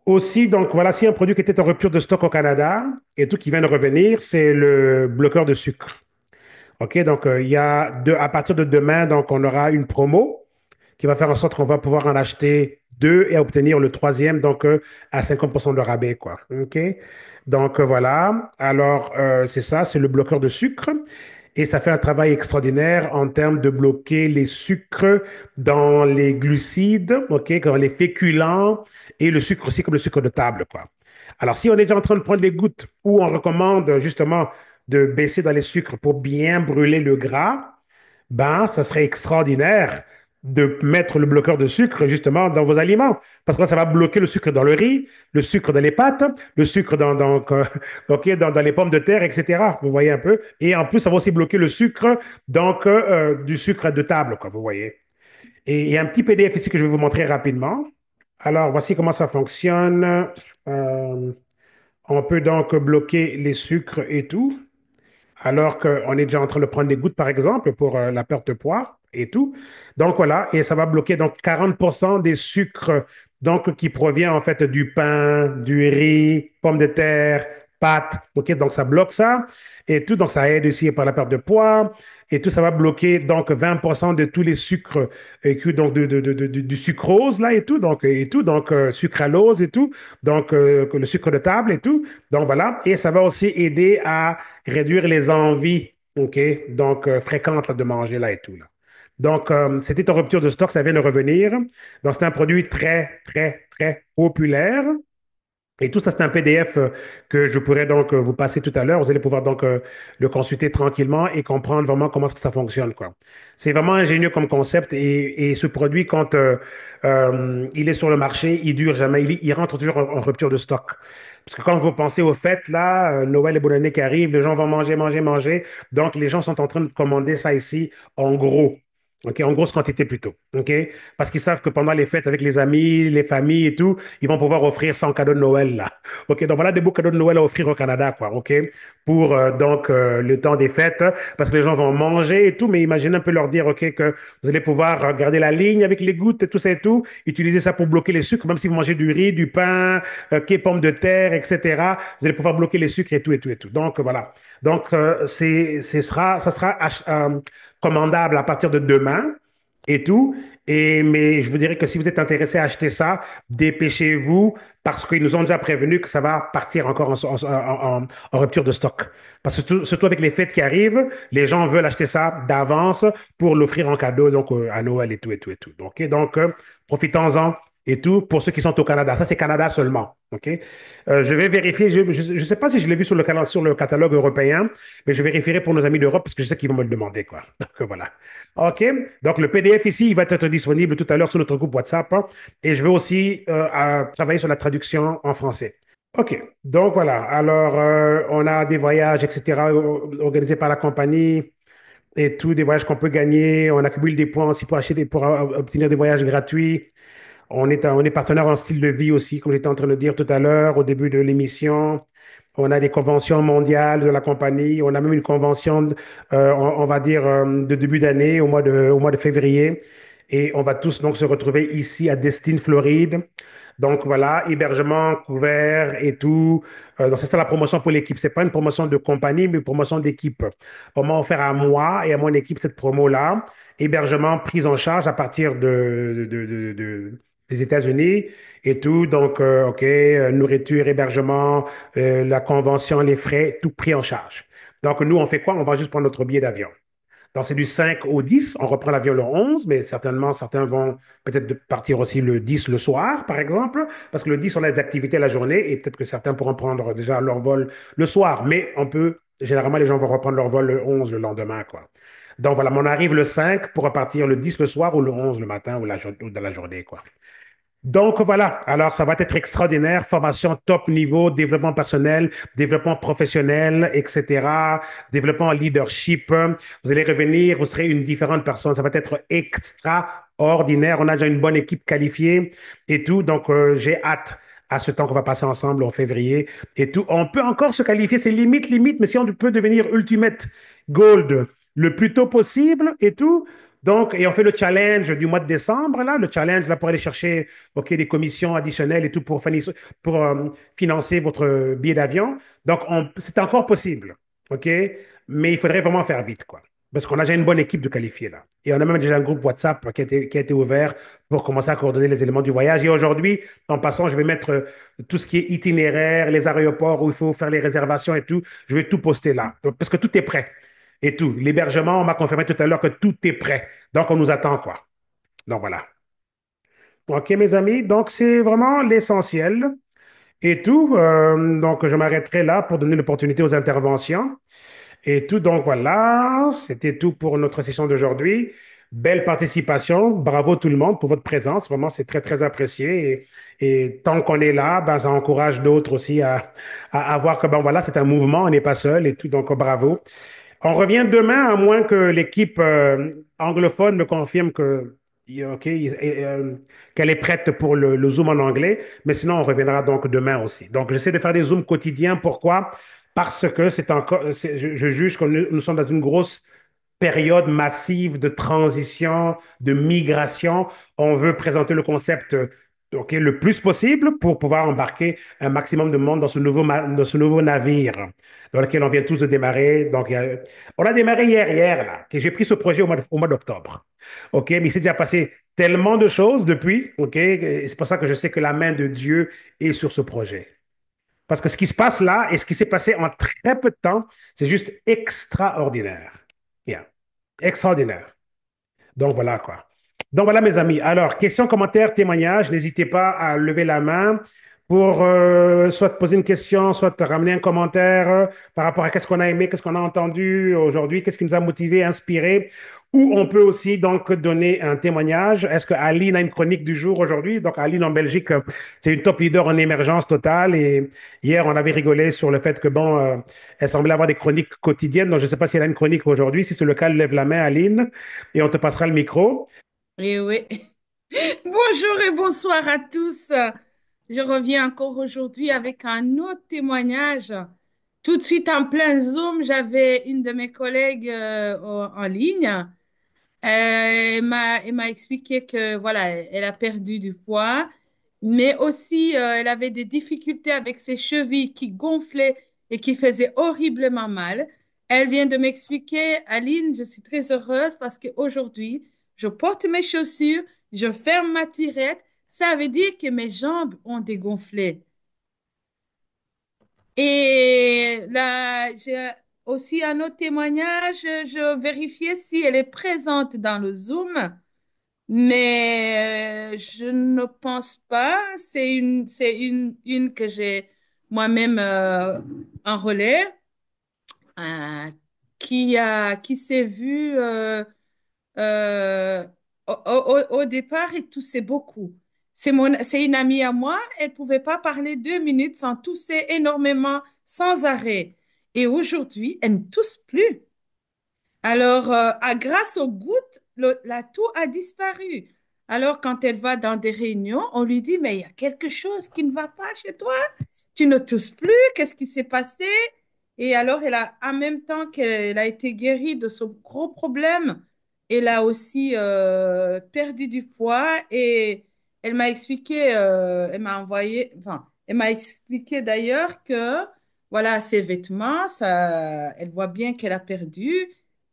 S1: Aussi, donc voilà, si un produit qui était en rupture de stock au Canada et tout qui vient de revenir, c'est le bloqueur de sucre. OK, donc il y a à partir de demain, donc on aura une promo qui va faire en sorte qu'on va pouvoir en acheter deux et obtenir le troisième, donc à 50% de rabais, quoi. OK? Donc voilà. Alors, c'est ça, c'est le bloqueur de sucre. Et ça fait un travail extraordinaire en termes de bloquer les sucres dans les glucides, OK, dans les féculents et le sucre aussi comme le sucre de table, quoi. Alors, si on est déjà en train de prendre des gouttes où on recommande justement de baisser dans les sucres pour bien brûler le gras, ben, ça serait extraordinaire de mettre le bloqueur de sucre justement dans vos aliments. Parce que ça va bloquer le sucre dans le riz, le sucre dans les pâtes, le sucre ok, dans les pommes de terre, etc. Vous voyez un peu. Et en plus, ça va aussi bloquer le sucre, donc du sucre de table, quoi, vous voyez. Et il y a un petit PDF ici que je vais vous montrer rapidement. Alors, voici comment ça fonctionne. Euh, on peut donc bloquer les sucres et tout alors qu'on est déjà en train de prendre des gouttes, par exemple, pour la perte de poids et tout. Donc voilà, et ça va bloquer donc 40% des sucres donc, qui provient en fait du pain, du riz, pommes de terre, pâtes. OK, donc ça bloque ça et tout. Donc ça aide aussi par la perte de poids et tout. Ça va bloquer donc 20% de tous les sucres donc du sucrose là et tout. Donc sucralose et tout. Donc le sucre de table et tout. Donc voilà. Et ça va aussi aider à réduire les envies, OK, donc fréquentes là, de manger là et tout. Là. Donc, c'était en rupture de stock, ça vient de revenir. Donc, c'est un produit très, très, très populaire. Et tout ça, c'est un PDF que je pourrais donc vous passer tout à l'heure. Vous allez pouvoir donc le consulter tranquillement et comprendre vraiment comment est-ce que ça fonctionne, quoi. C'est vraiment ingénieux comme concept et ce produit, quand il est sur le marché, il dure jamais. Il rentre toujours en rupture de stock. Parce que quand vous pensez aux fêtes, là, Noël et bonne année qui arrivent, les gens vont manger, manger, manger. Donc, les gens sont en train de commander ça ici en gros. OK, en grosse quantité plutôt. OK? Parce qu'ils savent que pendant les fêtes avec les amis, les familles et tout, ils vont pouvoir offrir ça en cadeau de Noël, là. OK, donc voilà des beaux cadeaux de Noël à offrir au Canada, quoi. OK? Pour donc le temps des fêtes, parce que les gens vont manger et tout, mais imaginez un peu leur dire, OK, que vous allez pouvoir garder la ligne avec les gouttes et tout ça et tout, utiliser ça pour bloquer les sucres, même si vous mangez du riz, du pain, pommes de terre, etc. Vous allez pouvoir bloquer les sucres et tout et tout et tout. Donc voilà. Donc ça sera commandable à partir de demain et tout. Mais je vous dirais que si vous êtes intéressé à acheter ça, dépêchez-vous parce qu'ils nous ont déjà prévenu que ça va partir encore en rupture de stock. Parce que surtout avec les fêtes qui arrivent, les gens veulent acheter ça d'avance pour l'offrir en cadeau donc à Noël et tout et tout et tout. Donc, profitons-en et tout pour ceux qui sont au Canada. Ça, c'est Canada seulement. OK? Je vais vérifier. Je ne sais pas si je l'ai vu sur le catalogue européen, mais je vérifierai pour nos amis d'Europe parce que je sais qu'ils vont me le demander, quoi. Donc, voilà. OK. Donc, le PDF ici, il va être disponible tout à l'heure sur notre groupe WhatsApp. Hein, et je vais aussi travailler sur la traduction en français. OK. Donc, voilà. Alors, on a des voyages, etc., organisés par la compagnie et tout, des voyages qu'on peut gagner. On accumule des points aussi pour acheter pour obtenir des voyages gratuits. On est partenaire en style de vie aussi, comme j'étais en train de dire tout à l'heure au début de l'émission. On a des conventions mondiales de la compagnie. On a même une convention, on va dire, de début d'année, au mois de février. Et on va tous donc se retrouver ici à Destin, Floride. Donc voilà, hébergement couvert et tout. Donc c'est ça la promotion pour l'équipe. C'est pas une promotion de compagnie, mais une promotion d'équipe. On m'a offert à moi et à mon équipe cette promo-là. Hébergement pris en charge à partir des États-Unis et tout. Donc, OK, nourriture, hébergement, la convention, les frais, tout pris en charge. Donc, nous, on fait quoi? On va juste prendre notre billet d'avion. Donc, c'est du 5 au 10. On reprend l'avion le 11, mais certainement, certains vont peut-être partir aussi le 10 le soir, par exemple, parce que le 10, on a des activités la journée et peut-être que certains pourront prendre déjà leur vol le soir. Mais on peut, généralement, les gens vont reprendre leur vol le 11 le lendemain, quoi. Donc, voilà, on arrive le 5 pour repartir le 10 le soir ou le 11 le matin ou dans la journée, quoi. Donc voilà, alors ça va être extraordinaire, formation top niveau, développement personnel, développement professionnel, etc., développement leadership. Vous allez revenir, vous serez une différente personne, ça va être extraordinaire. On a déjà une bonne équipe qualifiée et tout, donc j'ai hâte à ce temps qu'on va passer ensemble en février et tout. On peut encore se qualifier, c'est limite, limite, mais si on peut devenir Ultimate Gold le plus tôt possible et tout. Donc, et on fait le challenge du mois de décembre, là, le challenge là, pour aller chercher OK, des commissions additionnelles et tout pour financer votre billet d'avion. Donc, c'est encore possible. OK? Mais il faudrait vraiment faire vite, quoi. Parce qu'on a déjà une bonne équipe de qualifiés, là. Et on a même déjà un groupe WhatsApp qui a été ouvert pour commencer à coordonner les éléments du voyage. Et aujourd'hui, en passant, je vais mettre tout ce qui est itinéraire, les aéroports où il faut faire les réservations et tout. Je vais tout poster là. Donc, parce que tout est prêt et tout. L'hébergement, on m'a confirmé tout à l'heure que tout est prêt. Donc, on nous attend, quoi. Donc, voilà. OK, mes amis. Donc, c'est vraiment l'essentiel et tout. Donc, je m'arrêterai là pour donner l'opportunité aux interventions et tout. Donc, voilà. C'était tout pour notre session d'aujourd'hui. Belle participation. Bravo tout le monde pour votre présence. Vraiment, c'est très, très apprécié. Et tant qu'on est là, ben, ça encourage d'autres aussi à voir que, ben, voilà, c'est un mouvement. On n'est pas seul et tout. Donc, bravo. On revient demain, à moins que l'équipe anglophone me confirme OK, qu'elle est prête pour le Zoom en anglais. Mais sinon, on reviendra donc demain aussi. Donc, j'essaie de faire des Zooms quotidiens. Pourquoi? Parce que je juge que nous sommes dans une grosse période massive de transition, de migration. On veut présenter le concept OK, le plus possible pour pouvoir embarquer un maximum de monde dans ce nouveau navire dans lequel on vient tous de démarrer. Donc, on a démarré hier, là, que j'ai pris ce projet au mois d'octobre. OK, mais il s'est déjà passé tellement de choses depuis. OK, et c'est pour ça que je sais que la main de Dieu est sur ce projet. Parce que ce qui se passe là et ce qui s'est passé en très peu de temps, c'est juste extraordinaire. Yeah. Extraordinaire. Donc voilà quoi. Donc voilà mes amis. Alors, questions, commentaires, témoignages, n'hésitez pas à lever la main pour soit te poser une question, soit te ramener un commentaire par rapport à qu'est-ce qu'on a aimé, qu'est-ce qu'on a entendu aujourd'hui, qu'est-ce qui nous a motivé, inspiré. Ou on peut aussi donc donner un témoignage. Est-ce que Aline a une chronique du jour aujourd'hui? Donc Aline en Belgique, c'est une top leader en émergence totale. Et hier, on avait rigolé sur le fait que bon, elle semblait avoir des chroniques quotidiennes. Donc je ne sais pas si elle a une chronique aujourd'hui. Si c'est le cas, lève la main, Aline, et on te passera le micro.
S8: Eh oui. Bonjour et bonsoir à tous. Je reviens encore aujourd'hui avec un autre témoignage. Tout de suite en plein Zoom, j'avais une de mes collègues en ligne. Elle m'a expliqué que voilà, elle a perdu du poids, mais aussi elle avait des difficultés avec ses chevilles qui gonflaient et qui faisaient horriblement mal. Elle vient de m'expliquer, Aline, je suis très heureuse parce qu'aujourd'hui, je porte mes chaussures, je ferme ma tirette. Ça veut dire que mes jambes ont dégonflé. Et là, j'ai aussi un autre témoignage. Je vérifiais si elle est présente dans le Zoom. Mais je ne pense pas. C'est une que j'ai moi-même en relais, euh, qui s'est vue au départ et toussait beaucoup. C'est une amie à moi. Elle pouvait pas parler 2 minutes sans tousser énormément, sans arrêt. Et aujourd'hui, elle ne tousse plus. Alors, grâce aux gouttes, la toux a disparu. Alors, quand elle va dans des réunions, on lui dit, mais il y a quelque chose qui ne va pas chez toi. Tu ne tousses plus. Qu'est-ce qui s'est passé? Et alors, en même temps qu'elle a été guérie de ce gros problème, elle a aussi perdu du poids et elle m'a envoyé, enfin, elle m'a expliqué d'ailleurs que, voilà, ses vêtements, ça, elle voit bien qu'elle a perdu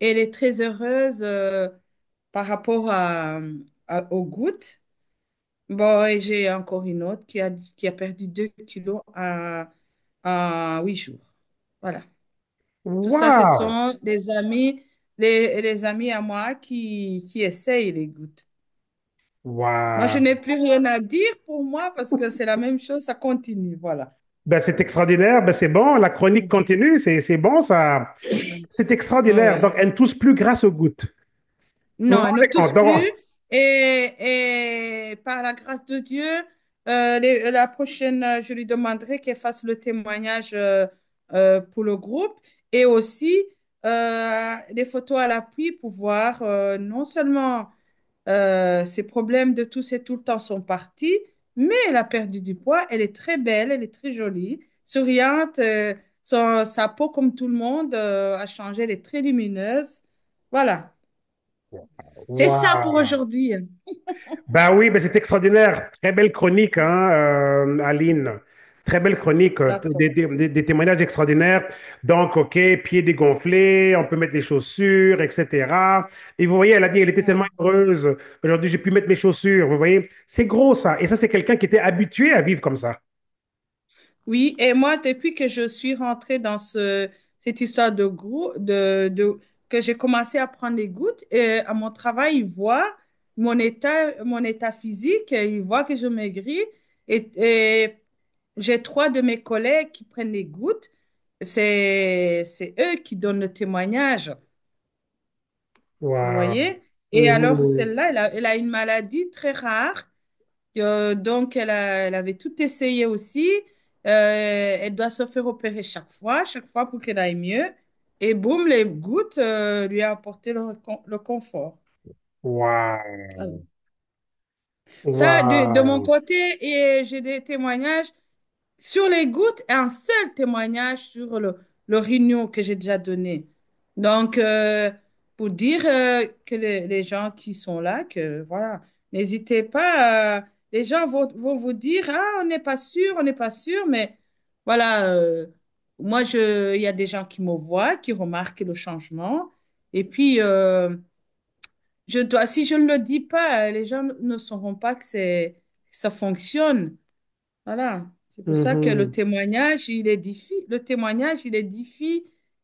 S8: et elle est très heureuse par rapport aux gouttes. Bon, et j'ai encore une autre qui a perdu 2 kilos en 8 jours. Voilà. Tout ça, ce
S1: Waouh!
S8: sont les amis à moi qui essayent les gouttes. Moi, je n'ai
S1: Waouh!
S8: plus rien à dire pour moi parce que c'est la même chose, ça continue. Voilà.
S1: Ben, c'est extraordinaire, ben, c'est bon, la chronique continue, c'est bon ça. C'est
S8: Ouais,
S1: extraordinaire.
S8: ouais.
S1: Donc, elle ne tousse plus grâce aux gouttes. Vous vous
S8: Non, elle ne
S1: rendez
S8: tousse
S1: compte?
S8: plus. Et par la grâce de Dieu, la prochaine, je lui demanderai qu'elle fasse le témoignage pour le groupe et aussi des photos à l'appui pour voir non seulement ses problèmes de tous et tout le temps sont partis, mais elle a perdu du poids. Elle est très belle, elle est très jolie, souriante. Sa peau, comme tout le monde, a changé. Elle est très lumineuse. Voilà. C'est ça pour
S1: Waouh!
S8: aujourd'hui.
S1: Ben oui, ben c'est extraordinaire. Très belle chronique, hein, Aline. Très belle chronique,
S8: D'accord.
S1: des témoignages extraordinaires. Donc, OK, pieds dégonflés, on peut mettre les chaussures, etc. Et vous voyez, elle a dit, elle était tellement
S8: Ouais.
S1: heureuse. Aujourd'hui, j'ai pu mettre mes chaussures. Vous voyez, c'est gros ça. Et ça, c'est quelqu'un qui était habitué à vivre comme ça.
S8: Oui, et moi, depuis que je suis rentrée dans cette histoire de goût, que j'ai commencé à prendre des gouttes, et à mon travail, ils voient mon état physique, ils voient que je maigris, et j'ai trois de mes collègues qui prennent des gouttes. C'est eux qui donnent le témoignage, vous
S1: Waouh.
S8: voyez? Et alors,
S1: Mhm.
S8: celle-là, elle a une maladie très rare. Donc, elle avait tout essayé aussi. Elle doit se faire opérer chaque fois pour qu'elle aille mieux. Et boum, les gouttes lui a apporté le confort. Alors,
S1: Waouh.
S8: ça, de mon
S1: Waouh.
S8: côté, et j'ai des témoignages sur les gouttes, un seul témoignage sur le Réunion que j'ai déjà donné. Donc, pour dire que les gens qui sont là, que voilà, n'hésitez pas. Les gens vont vous dire, ah, on n'est pas sûr, mais voilà, il y a des gens qui me voient, qui remarquent le changement. Et puis, si je ne le dis pas, les gens ne sauront pas que ça fonctionne. Voilà. C'est pour ça que
S1: Mhm.
S8: le témoignage, il édifie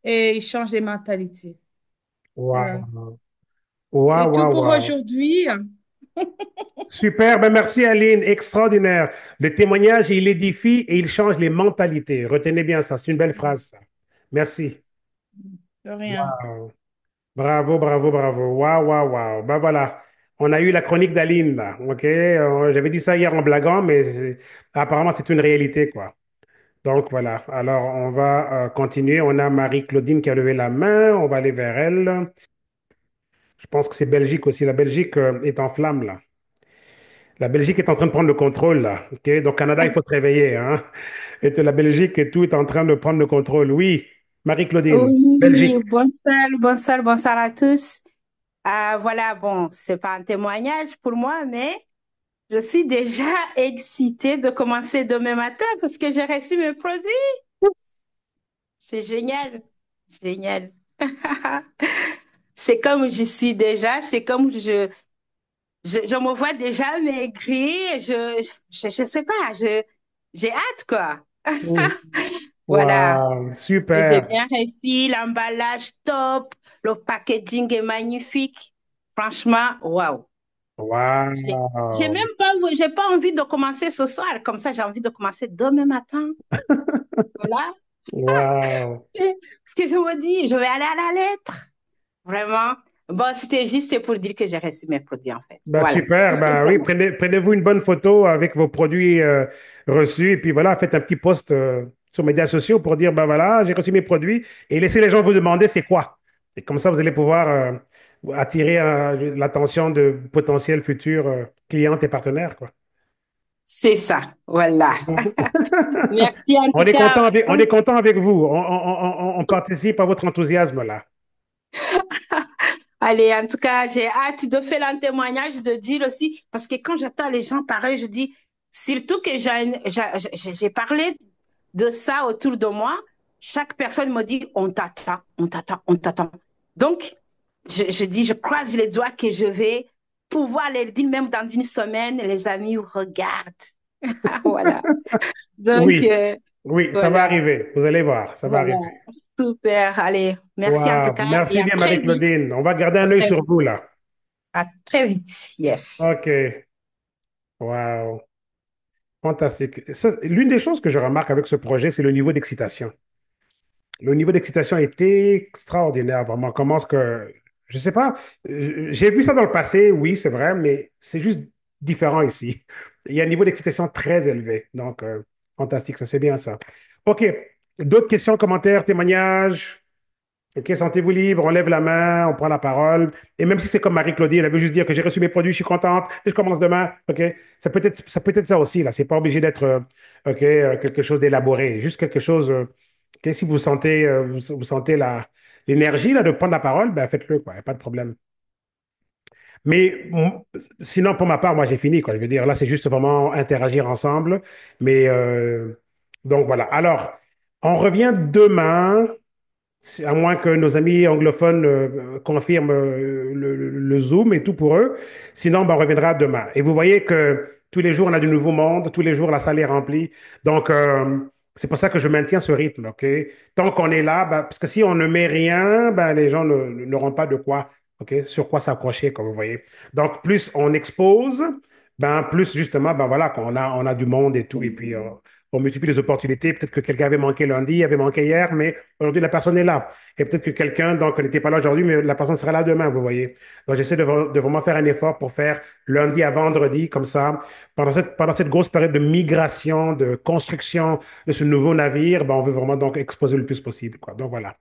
S8: et il change les mentalités. Voilà.
S1: Waouh. Waouh,
S8: C'est tout
S1: waouh,
S8: pour
S1: waouh.
S8: aujourd'hui.
S1: Super, ben merci Aline, extraordinaire. Le témoignage, il édifie et il change les mentalités. Retenez bien ça, c'est une belle phrase, ça. Merci.
S8: De rien.
S1: Waouh. Bravo, bravo, bravo. Waouh, waouh, waouh. Ben voilà, on a eu la chronique d'Aline, là. OK? J'avais dit ça hier en blaguant, mais apparemment, c'est une réalité, quoi. Donc voilà, alors on va continuer. On a Marie-Claudine qui a levé la main, on va aller vers elle. Je pense que c'est Belgique aussi. La Belgique est en flamme, là. La Belgique est en train de prendre le contrôle, là. OK? Donc, Canada, il faut te réveiller, hein? Et la Belgique et tout est en train de prendre le contrôle. Oui, Marie-Claudine,
S9: Oui,
S1: Belgique.
S9: bonsoir à tous. Voilà, bon, c'est pas un témoignage pour moi, mais je suis déjà excitée de commencer demain matin parce que j'ai reçu mes produits. C'est génial, génial. C'est comme je suis déjà, c'est comme je me vois déjà maigrir. Je sais pas, j'ai hâte, quoi.
S1: Mm.
S9: Voilà.
S1: Wow,
S9: Et j'ai
S1: super.
S9: bien réussi, l'emballage top, le packaging est magnifique. Franchement, waouh. J'ai
S1: Wow.
S9: même pas, j'ai pas envie de commencer ce soir. Comme ça, j'ai envie de commencer demain matin. Voilà.
S1: Wow.
S9: Ce que je me dis, je vais aller à la lettre. Vraiment. Bon, c'était juste pour dire que j'ai reçu mes produits, en fait.
S1: Bah,
S9: Voilà. Tout
S1: super.
S9: ce que
S1: Bah,
S9: je
S1: oui,
S9: demande.
S1: prenez-vous une bonne photo avec vos produits reçus et puis voilà, faites un petit post sur les médias sociaux pour dire, bah voilà, j'ai reçu mes produits et laissez les gens vous demander c'est quoi. Et comme ça, vous allez pouvoir attirer l'attention de potentiels futurs clientes et partenaires, quoi.
S9: C'est ça. Voilà. Merci en
S1: On
S9: tout
S1: est
S9: cas à
S1: content on
S9: vous.
S1: est content avec vous. On participe à votre enthousiasme là.
S9: Allez, en tout cas, j'ai hâte de faire un témoignage, de dire aussi, parce que quand j'entends les gens parler, je dis, surtout que j'ai parlé de ça autour de moi, chaque personne me dit, on t'attend, on t'attend, on t'attend. Donc, je dis, je croise les doigts que je vais pouvoir les dire, même dans une semaine, les amis, regardent. Voilà. Donc,
S1: Oui, oui, ça va
S9: voilà,
S1: arriver. Vous allez voir, ça va
S9: voilà.
S1: arriver.
S9: Super. Allez, merci en tout
S1: Wow.
S9: cas et
S1: Merci
S9: à
S1: bien,
S9: très vite.
S1: Marie-Claudine. On va garder
S9: À
S1: un œil
S9: très
S1: sur
S9: vite.
S1: vous, là.
S9: À très vite. Yes.
S1: OK. Wow. Fantastique. L'une des choses que je remarque avec ce projet, c'est le niveau d'excitation. Le niveau d'excitation est extraordinaire, vraiment. Comment est-ce que... Je sais pas, j'ai vu ça dans le passé, oui, c'est vrai, mais c'est juste différent ici. Il y a un niveau d'excitation très élevé. Donc, fantastique, ça c'est bien ça. OK. D'autres questions, commentaires, témoignages? OK, sentez-vous libre, on lève la main, on prend la parole. Et même si c'est comme Marie-Claudine, elle veut juste dire que j'ai reçu mes produits, je suis contente, et je commence demain. OK, ça peut être ça aussi, là. C'est pas obligé d'être OK, quelque chose d'élaboré. Juste quelque chose. OK, si vous sentez, vous sentez l'énergie là, de prendre la parole, ben faites-le, quoi. Il n'y a pas de problème. Mais sinon, pour ma part, moi, j'ai fini, quoi. Je veux dire, là, c'est juste vraiment interagir ensemble. Mais donc voilà. Alors, on revient demain. À moins que nos amis anglophones confirment le Zoom et tout pour eux. Sinon, ben, on reviendra demain. Et vous voyez que tous les jours, on a du nouveau monde. Tous les jours, la salle est remplie. Donc, c'est pour ça que je maintiens ce rythme. OK? Tant qu'on est là, ben, parce que si on ne met rien, ben, les gens n'auront pas de quoi, OK? Sur quoi s'accrocher, comme vous voyez. Donc, plus on expose, ben, plus justement, ben, voilà, on a du monde et tout. Et puis, on multiplie les opportunités. Peut-être que quelqu'un avait manqué lundi, avait manqué hier, mais aujourd'hui, la personne est là. Et peut-être que quelqu'un, donc, n'était pas là aujourd'hui, mais la personne sera là demain, vous voyez. Donc, j'essaie de vraiment faire un effort pour faire lundi à vendredi, comme ça. Pendant cette grosse période de migration, de construction de ce nouveau navire, ben, on veut vraiment donc exposer le plus possible, quoi. Donc, voilà.